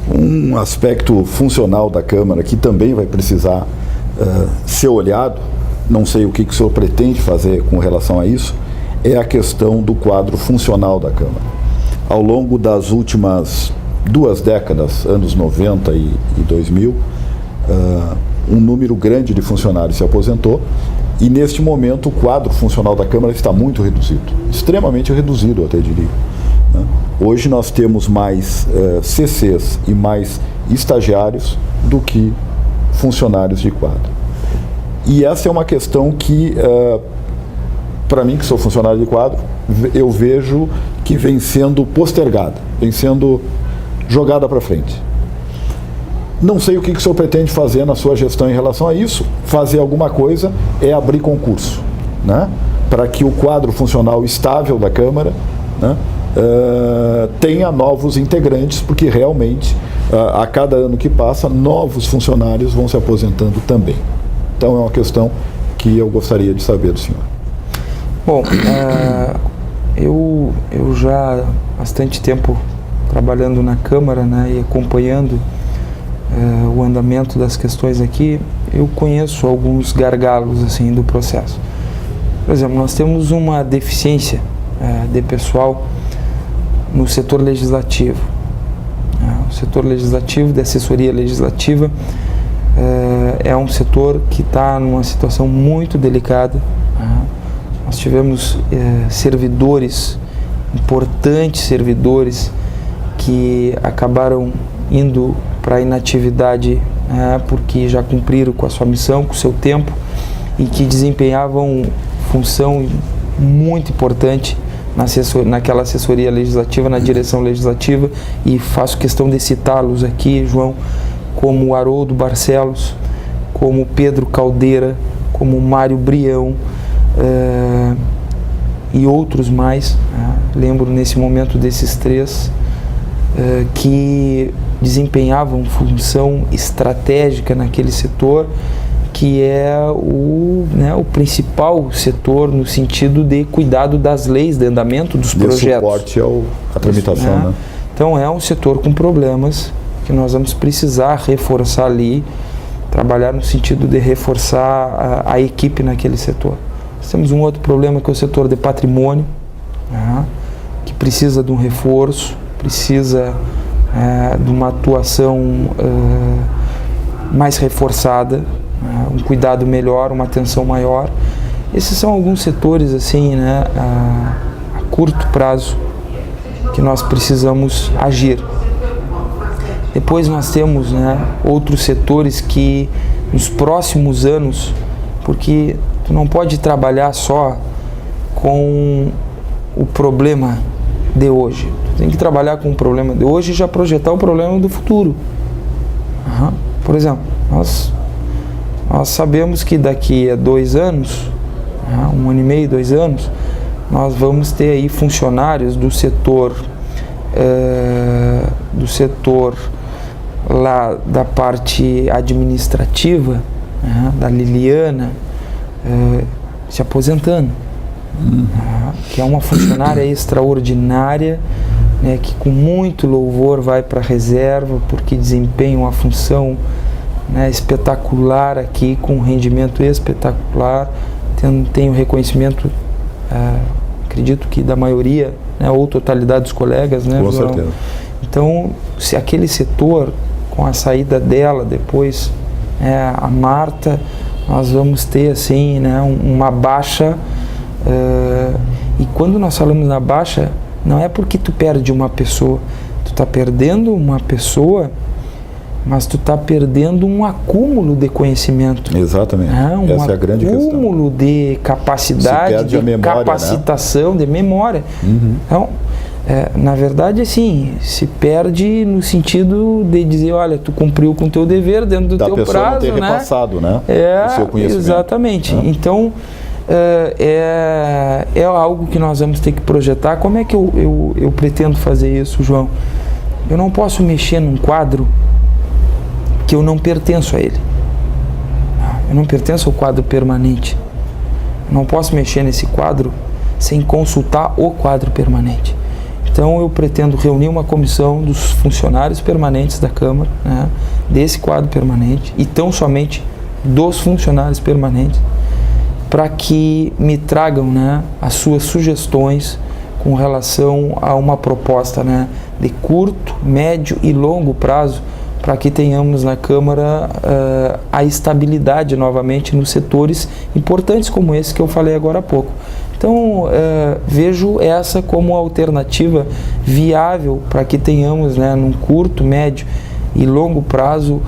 Speaker 2: Um aspecto funcional da Câmara que também vai precisar ser olhado, não sei o que o senhor pretende fazer com relação a isso, é a questão do quadro funcional da Câmara. Ao longo das últimas 2 décadas, anos 90 e 2000, um número grande de funcionários se aposentou e, neste momento, o quadro funcional da Câmara está muito reduzido, extremamente reduzido, eu até diria. Hoje nós temos mais CCs e mais estagiários do que funcionários de quadro. E essa é uma questão que, para mim, que sou funcionário de quadro, eu vejo que vem sendo postergada, vem sendo jogada para frente. Não sei o que o senhor pretende fazer na sua gestão em relação a isso. Fazer alguma coisa é abrir concurso, né, para que o quadro funcional estável da Câmara, né, tenha novos integrantes, porque realmente a cada ano que passa, novos funcionários vão se aposentando também. Então é uma questão que eu gostaria de saber do senhor.
Speaker 3: Bom, eu já há bastante tempo trabalhando na Câmara, né, e acompanhando o andamento das questões aqui, eu conheço alguns gargalos assim, do processo. Por exemplo, nós temos uma deficiência de pessoal no setor legislativo. O setor legislativo, de assessoria legislativa, é um setor que está numa situação muito delicada. Nós tivemos servidores, importantes servidores, que acabaram indo para a inatividade porque já cumpriram com a sua missão, com o seu tempo, e que desempenhavam função muito importante naquela assessoria legislativa, na direção legislativa, e faço questão de citá-los aqui, João, como o Haroldo Barcelos, como o Pedro Caldeira, como o Mário Brião, e outros mais. Lembro nesse momento desses 3 que desempenhavam função estratégica naquele setor, que é o principal setor no sentido de cuidado das leis, de andamento dos projetos.
Speaker 2: Suporte à tramitação, né?
Speaker 3: Então é um setor com problemas que nós vamos precisar reforçar ali, trabalhar no sentido de reforçar a equipe naquele setor. Nós temos um outro problema que é o setor de patrimônio, que precisa de um reforço, precisa de uma atuação mais reforçada, um cuidado melhor, uma atenção maior. Esses são alguns setores assim, né, a curto prazo que nós precisamos agir. Depois nós temos, né, outros setores que nos próximos anos, porque tu não pode trabalhar só com o problema de hoje, tu tem que trabalhar com o problema de hoje e já projetar o problema do futuro. Por exemplo, nós sabemos que daqui a 2 anos, 1 ano e meio, 2 anos, nós vamos ter aí funcionários do setor lá da parte administrativa, né, da Liliana, se aposentando, que é uma funcionária extraordinária, né, que com muito louvor vai para a reserva, porque desempenha uma função, né, espetacular aqui, com um rendimento espetacular, tem o reconhecimento, acredito que da maioria, né, ou totalidade dos colegas, né,
Speaker 2: com certeza.
Speaker 3: Então, se aquele setor, com a saída dela depois, a Marta, nós vamos ter assim, né, uma baixa, e quando nós falamos na baixa, não é porque tu perde uma pessoa, tu está perdendo uma pessoa, mas tu está perdendo um acúmulo de conhecimento.
Speaker 2: Exatamente. Essa é a grande questão. Um acúmulo
Speaker 3: de capacidade, de memória, capacitação, né? De memória. Então, na verdade, assim, se perde no sentido de dizer, olha, tu cumpriu com o teu dever dentro do teu prazo, né? Não ter
Speaker 2: repassado, né?
Speaker 3: O seu conhecimento. Exatamente. Então, é algo que nós vamos ter que projetar. Como é que eu pretendo fazer isso, João? Eu não posso mexer num quadro que eu não pertenço a ele. Eu não pertenço ao quadro permanente. Eu não posso mexer nesse quadro sem consultar o quadro permanente. Então eu pretendo reunir uma comissão dos funcionários permanentes da Câmara, né, desse quadro permanente, e tão somente dos funcionários permanentes, para que me tragam, né, as suas sugestões com relação a uma proposta, né, de curto, médio e longo prazo, para que tenhamos na Câmara a estabilidade novamente nos setores importantes como esse que eu falei agora há pouco. Então, vejo essa como alternativa viável para que tenhamos, né, num curto, médio e longo prazo,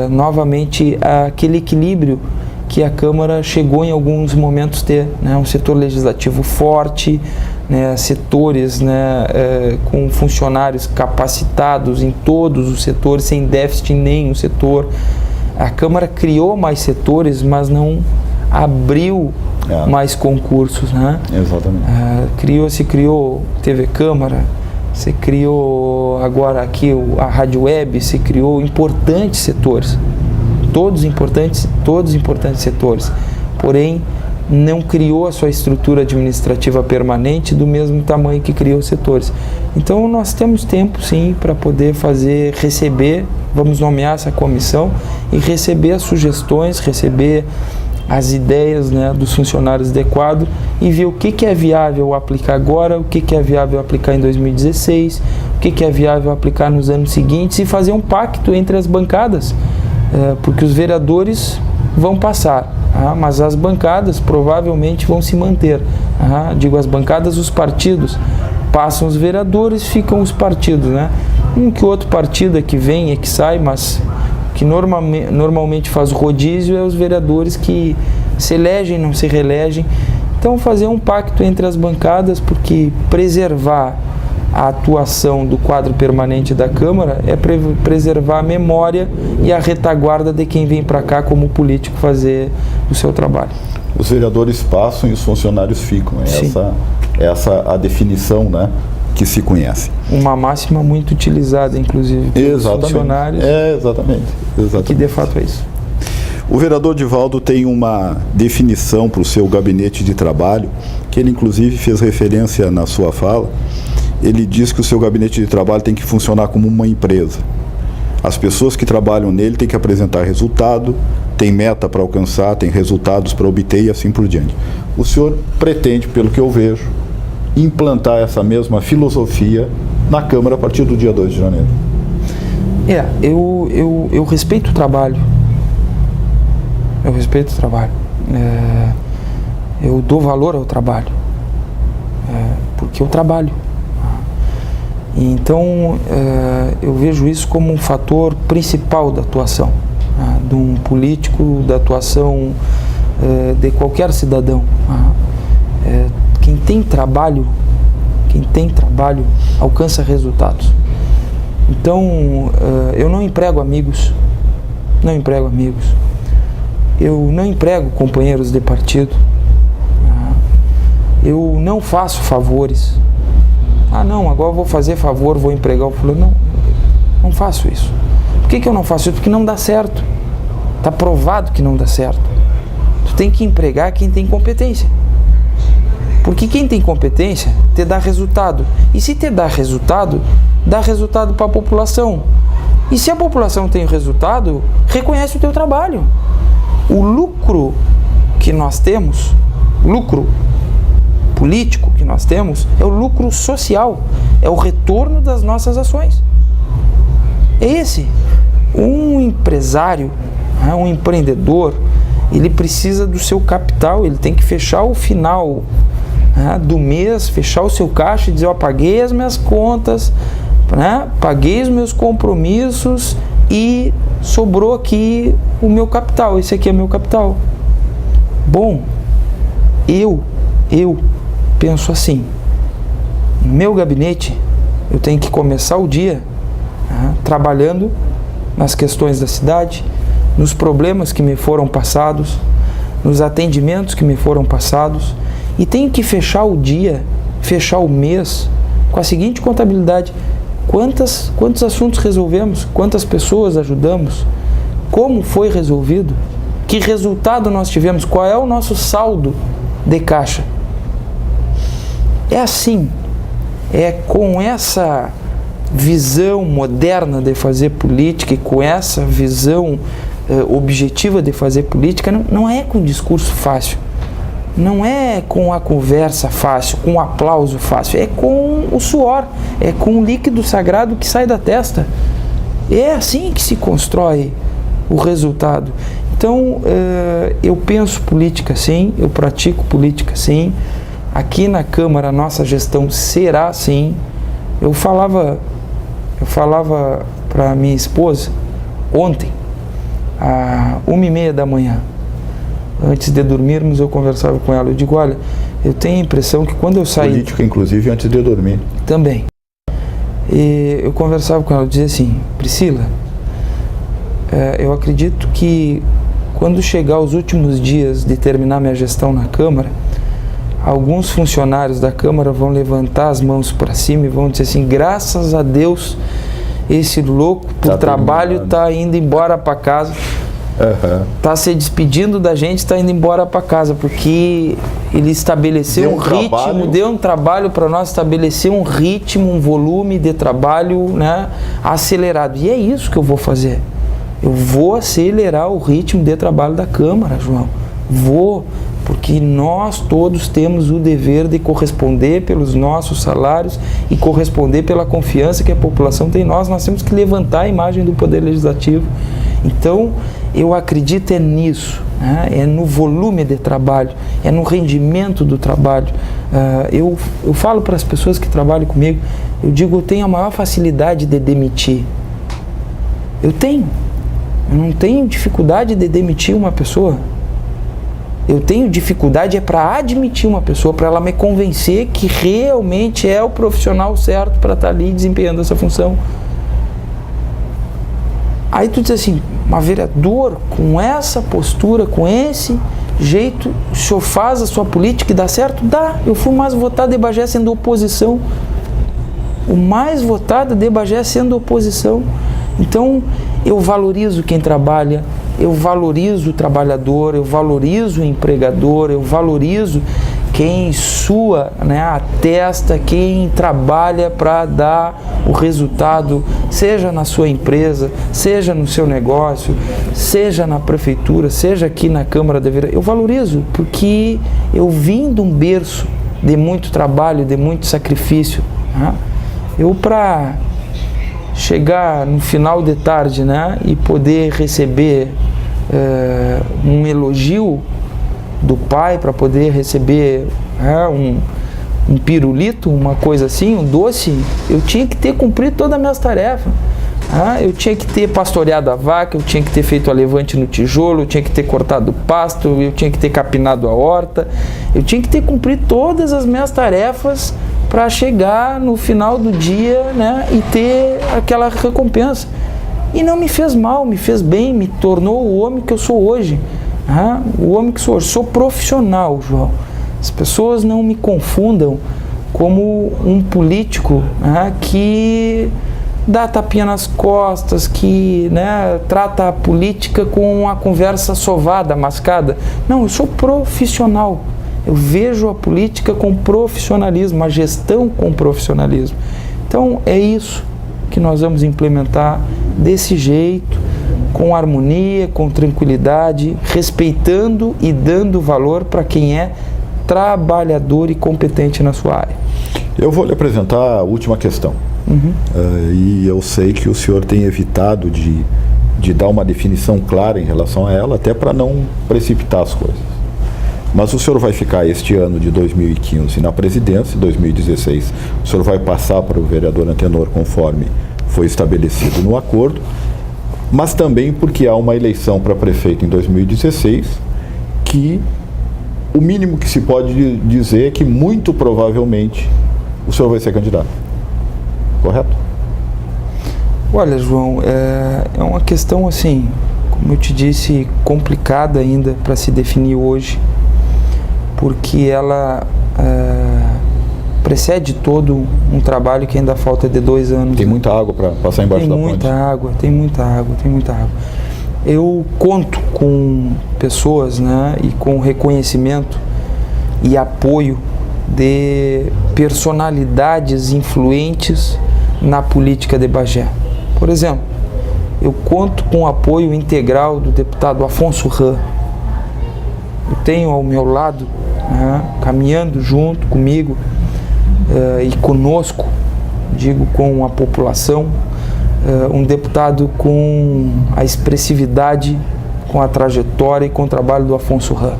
Speaker 3: novamente aquele equilíbrio que a Câmara chegou em alguns momentos ter, né, um setor legislativo forte, né, setores, né, com funcionários capacitados em todos os setores, sem déficit em nenhum setor. A Câmara criou mais setores, mas não abriu mais concursos, né?
Speaker 2: Exatamente.
Speaker 3: Se criou TV Câmara, se criou agora aqui a Rádio Web, se criou importantes setores, todos importantes setores, porém não criou a sua estrutura administrativa permanente do mesmo tamanho que criou os setores. Então nós temos tempo sim para poder receber, vamos nomear essa comissão e receber as sugestões, receber as ideias, né, dos funcionários de quadro e ver o que é viável aplicar agora, o que é viável aplicar em 2016, o que é viável aplicar nos anos seguintes e fazer um pacto entre as bancadas, porque os vereadores vão passar, mas as bancadas provavelmente vão se manter. Digo as bancadas, os partidos. Passam os vereadores, ficam os partidos, né? Um que outro partido é que vem, é que sai, mas que normalmente faz rodízio é os vereadores que se elegem, não se reelegem. Então fazer um pacto entre as bancadas, porque preservar a atuação do quadro permanente da Câmara é preservar a memória e a retaguarda de quem vem para cá como político fazer o seu trabalho.
Speaker 2: Os vereadores passam e os funcionários ficam. Essa a definição, né, que se conhece.
Speaker 3: Uma máxima muito utilizada, inclusive, pelos funcionários. Exatamente. Que de fato é isso.
Speaker 2: O vereador Divaldo tem uma definição para o seu gabinete de trabalho, que ele inclusive fez referência na sua fala. Ele diz que o seu gabinete de trabalho tem que funcionar como uma empresa. As pessoas que trabalham nele têm que apresentar resultado, tem meta para alcançar, tem resultados para obter e assim por diante. O senhor pretende, pelo que eu vejo, implantar essa mesma filosofia na Câmara a partir do dia 2 de janeiro.
Speaker 3: Eu respeito o trabalho. Eu respeito o trabalho. Eu dou valor ao trabalho. Porque eu trabalho. Então, eu vejo isso como um fator principal da atuação de um político, da atuação de qualquer cidadão. Quem tem trabalho alcança resultados. Então, eu não emprego amigos, eu não emprego companheiros de partido, eu não faço favores. Não, agora vou fazer favor, vou empregar o fulano. Não faço isso. Por que eu não faço isso? Porque não dá certo. Está provado que não dá certo. Tu tem que empregar quem tem competência. Porque quem tem competência te dá resultado. E se te dá resultado para a população. E se a população tem resultado, reconhece o teu trabalho. O lucro que nós temos, lucro político que nós temos, é o lucro social, é o retorno das nossas ações. É esse. Um empresário, um empreendedor, ele precisa do seu capital, ele tem que fechar o final do mês, fechar o seu caixa e dizer, eu paguei as minhas contas, paguei os meus compromissos e sobrou aqui o meu capital, esse aqui é meu capital. Bom, eu penso assim, no meu gabinete eu tenho que começar o dia trabalhando nas questões da cidade, nos problemas que me foram passados, nos atendimentos que me foram passados, e tenho que fechar o dia, fechar o mês com a seguinte contabilidade: quantos assuntos resolvemos, quantas pessoas ajudamos, como foi resolvido, que resultado nós tivemos, qual é o nosso saldo de caixa. É assim, é com essa visão moderna de fazer política e com essa visão objetiva de fazer política, não é com discurso fácil, não é com a conversa fácil, com o aplauso fácil, é com o suor, é com o líquido sagrado que sai da testa. É assim que se constrói o resultado. Então, eu penso política sim, eu pratico política sim, aqui na Câmara a nossa gestão será assim. Eu falava para minha esposa ontem, às 1h30 da manhã, antes de dormirmos, eu conversava com ela, eu digo, olha, eu tenho a impressão que quando eu saí...
Speaker 2: Política, inclusive, antes de dormir.
Speaker 3: Também. E eu conversava com ela, eu dizia assim, Priscila, eu acredito que quando chegar os últimos dias de terminar minha gestão na Câmara, alguns funcionários da Câmara vão levantar as mãos para cima e vão dizer assim, graças a Deus, esse louco por trabalho está indo embora para casa, está se despedindo da gente, está indo embora para casa, porque ele estabeleceu um ritmo, deu um trabalho para nós, estabeleceu um ritmo, um volume de trabalho, acelerado. E é isso que eu vou fazer. Eu vou acelerar o ritmo de trabalho da Câmara, João. Vou, porque nós todos temos o dever de corresponder pelos nossos salários e corresponder pela confiança que a população tem em nós. Nós temos que levantar a imagem do Poder Legislativo. Então, eu acredito nisso, é no volume de trabalho, é no rendimento do trabalho. Eu falo para as pessoas que trabalham comigo, eu digo, eu tenho a maior facilidade de demitir. Eu não tenho dificuldade de demitir uma pessoa. Eu tenho dificuldade para admitir uma pessoa, para ela me convencer que realmente é o profissional certo para estar ali desempenhando essa função. Aí tu diz assim, mas vereador, com essa postura, com esse jeito, o senhor faz a sua política e dá certo? Dá. Eu fui mais votado de Bagé sendo oposição. O mais votado de Bagé sendo oposição. Então, eu valorizo quem trabalha, eu valorizo o trabalhador, eu valorizo o empregador, eu valorizo quem sua a testa, quem trabalha para dar o resultado, seja na sua empresa, seja no seu negócio, seja na prefeitura, seja aqui na Câmara de Vereadores. Eu valorizo, porque eu vim de um berço de muito trabalho, de muito sacrifício. Eu, para chegar no final de tarde e poder receber um elogio do pai, para poder receber um pirulito, uma coisa assim, um doce, eu tinha que ter cumprido todas as minhas tarefas. Eu tinha que ter pastoreado a vaca, eu tinha que ter feito a levante no tijolo, eu tinha que ter cortado o pasto, eu tinha que ter capinado a horta, eu tinha que ter cumprido todas as minhas tarefas para chegar no final do dia e ter aquela recompensa. E não me fez mal, me fez bem, me tornou o homem que eu sou hoje. O homem que sou hoje. Sou profissional, João. As pessoas não me confundam como um político que dá tapinha nas costas, que, né, trata a política com uma conversa sovada, mascada. Não, eu sou profissional. Eu vejo a política com profissionalismo, a gestão com profissionalismo. Então, é isso que nós vamos implementar desse jeito, com harmonia, com tranquilidade, respeitando e dando valor para quem é trabalhador e competente na sua área.
Speaker 2: Eu vou lhe apresentar a última questão. E eu sei que o senhor tem evitado de dar uma definição clara em relação a ela, até para não precipitar as coisas. Mas o senhor vai ficar este ano de 2015 na presidência, 2016 o senhor vai passar para o vereador Antenor conforme foi estabelecido no acordo, mas também porque há uma eleição para prefeito em 2016 que o mínimo que se pode dizer é que muito provavelmente o senhor vai ser candidato. Correto?
Speaker 3: Olha, João, é uma questão assim, como eu te disse, complicada ainda para se definir hoje, porque ela precede todo um trabalho que ainda falta de 2 anos.
Speaker 2: Tem muita água para passar embaixo da ponte?
Speaker 3: Tem muita água. Eu conto com pessoas, né, e com reconhecimento e apoio de personalidades influentes na política de Bagé. Por exemplo, eu conto com o apoio integral do deputado Afonso Ram. Eu tenho ao meu lado, né, caminhando junto comigo e conosco, digo com a população, um deputado com a expressividade, com a trajetória e com o trabalho do Afonso Ram.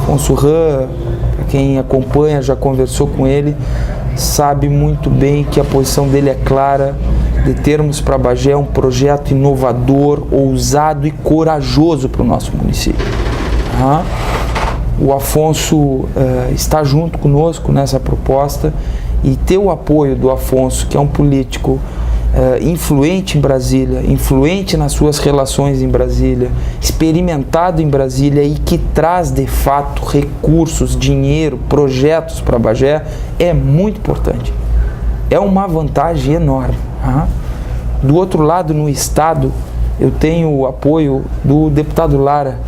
Speaker 3: Afonso Ram, para quem acompanha, já conversou com ele, sabe muito bem que a posição dele é clara de termos para Bagé um projeto inovador, ousado e corajoso para o nosso município. O Afonso está junto conosco nessa proposta, e ter o apoio do Afonso, que é um político influente em Brasília, influente nas suas relações em Brasília, experimentado em Brasília e que traz de fato recursos, dinheiro, projetos para Bagé, é muito importante. É uma vantagem enorme. Do outro lado, no estado, eu tenho o apoio do deputado Lara,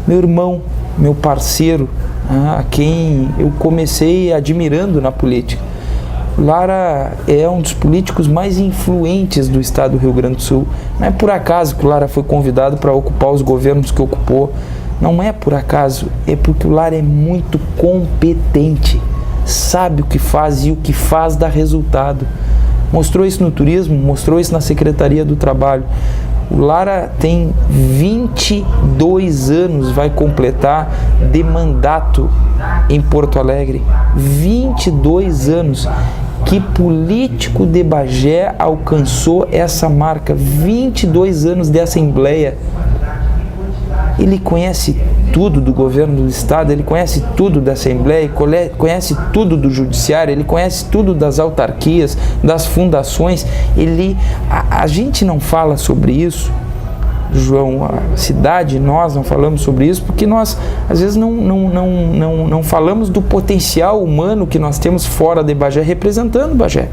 Speaker 3: meu irmão, meu parceiro, a quem eu comecei admirando na política. Lara é um dos políticos mais influentes do estado do Rio Grande do Sul. Não é por acaso que o Lara foi convidado para ocupar os governos que ocupou. Não é por acaso, é porque o Lara é muito competente, sabe o que faz e o que faz dá resultado. Mostrou isso no turismo, mostrou isso na Secretaria do Trabalho. O Lara tem 22 anos, vai completar, de mandato em Porto Alegre. 22 anos. Que político de Bagé alcançou essa marca? 22 anos de Assembleia. Ele conhece tudo do governo do estado, ele conhece tudo da Assembleia, conhece tudo do judiciário, ele conhece tudo das autarquias, das fundações. A gente não fala sobre isso, João, a cidade, nós não falamos sobre isso, porque nós às vezes não falamos do potencial humano que nós temos fora de Bagé, representando Bagé.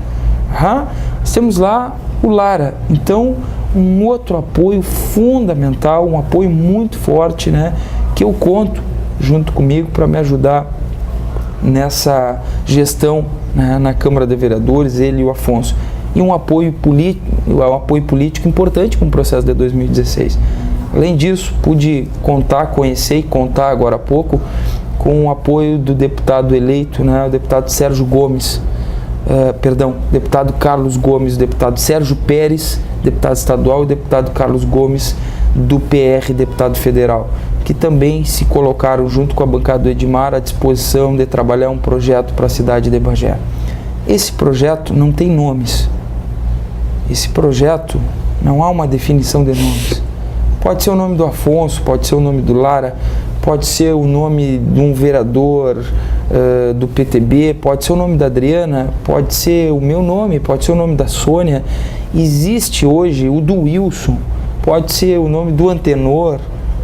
Speaker 3: Nós temos lá o Lara, então um outro apoio fundamental, um apoio muito forte, né, que eu conto junto comigo para me ajudar nessa gestão, né, na Câmara de Vereadores, ele e o Afonso. E um apoio político importante com o processo de 2016. Além disso, pude conhecer e contar agora há pouco com o apoio do deputado eleito, né, o deputado Sérgio Gomes, deputado Carlos Gomes, deputado Sérgio Pérez, deputado estadual, e deputado Carlos Gomes, do PR, deputado federal, que também se colocaram junto com a bancada do Edmar à disposição de trabalhar um projeto para a cidade de Bagé. Esse projeto não tem nomes. Esse projeto não há uma definição de nomes. Pode ser o nome do Afonso, pode ser o nome do Lara, pode ser o nome de um vereador do PTB, pode ser o nome da Adriana, pode ser o meu nome, pode ser o nome da Sônia. Existe hoje o do Wilson, pode ser o nome do Antenor,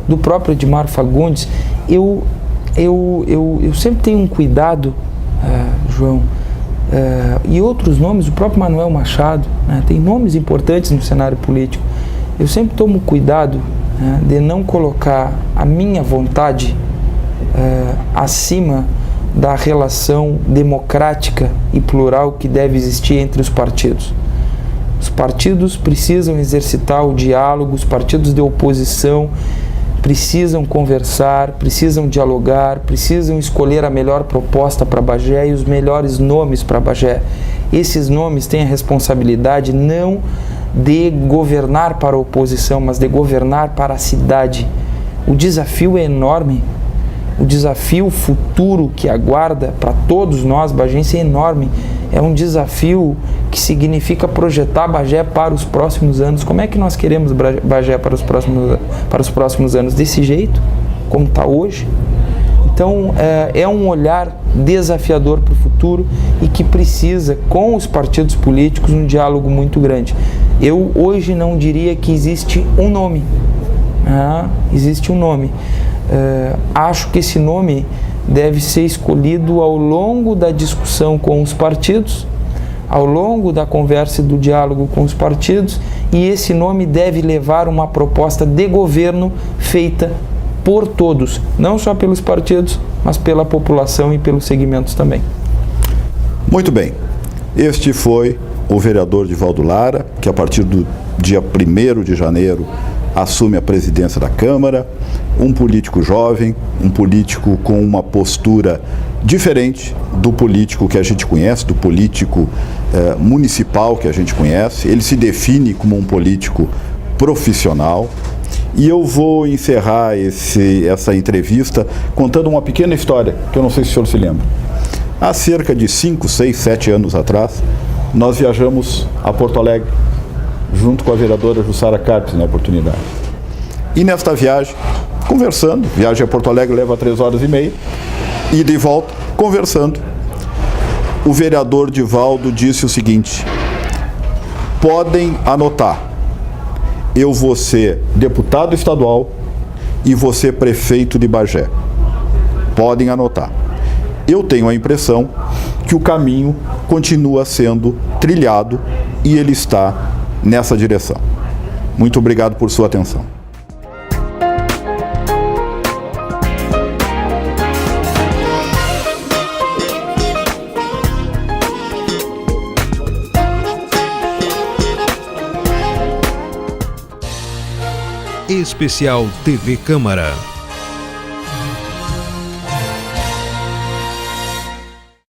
Speaker 3: do próprio Edmar Fagundes. Eu sempre tenho um cuidado, João, e outros nomes, o próprio Manuel Machado, né? Tem nomes importantes no cenário político. Eu sempre tomo cuidado, né, de não colocar a minha vontade acima da relação democrática e plural que deve existir entre os partidos. Os partidos precisam exercitar o diálogo, os partidos de oposição precisam conversar, precisam dialogar, precisam escolher a melhor proposta para Bagé e os melhores nomes para Bagé. Esses nomes têm a responsabilidade não de governar para a oposição, mas de governar para a cidade. O desafio é enorme, o desafio futuro que aguarda para todos nós bagenses é enorme. É um desafio que significa projetar Bagé para os próximos anos. Como é que nós queremos Bagé para os próximos anos? Desse jeito, como está hoje? Então, é um olhar desafiador para o futuro e que precisa, com os partidos políticos, um diálogo muito grande. Eu hoje não diria que existe um nome. Existe um nome. Acho que esse nome deve ser escolhido ao longo da discussão com os partidos, ao longo da conversa e do diálogo com os partidos, e esse nome deve levar uma proposta de governo feita por todos, não só pelos partidos, mas pela população e pelos segmentos também.
Speaker 2: Muito bem. Este foi o vereador Divaldo Lara, que a partir do dia 1º de janeiro assume a presidência da Câmara, um político jovem, um político com uma postura diferente do político que a gente conhece, do político municipal que a gente conhece. Ele se define como um político profissional. E eu vou encerrar essa entrevista contando uma pequena história, que eu não sei se o senhor se lembra. Há cerca de 5, 6, 7 anos atrás, nós viajamos a Porto Alegre, junto com a vereadora Jussara Carpes, na oportunidade. E nesta viagem, conversando, viagem a Porto Alegre leva 3 horas e meia, ida e volta, conversando, o vereador Divaldo disse o seguinte: podem anotar, eu vou ser deputado estadual e vou ser prefeito de Bagé. Podem anotar. Eu tenho a impressão que o caminho continua sendo trilhado e ele está nessa direção. Muito obrigado por sua atenção.
Speaker 1: Especial TV Câmara.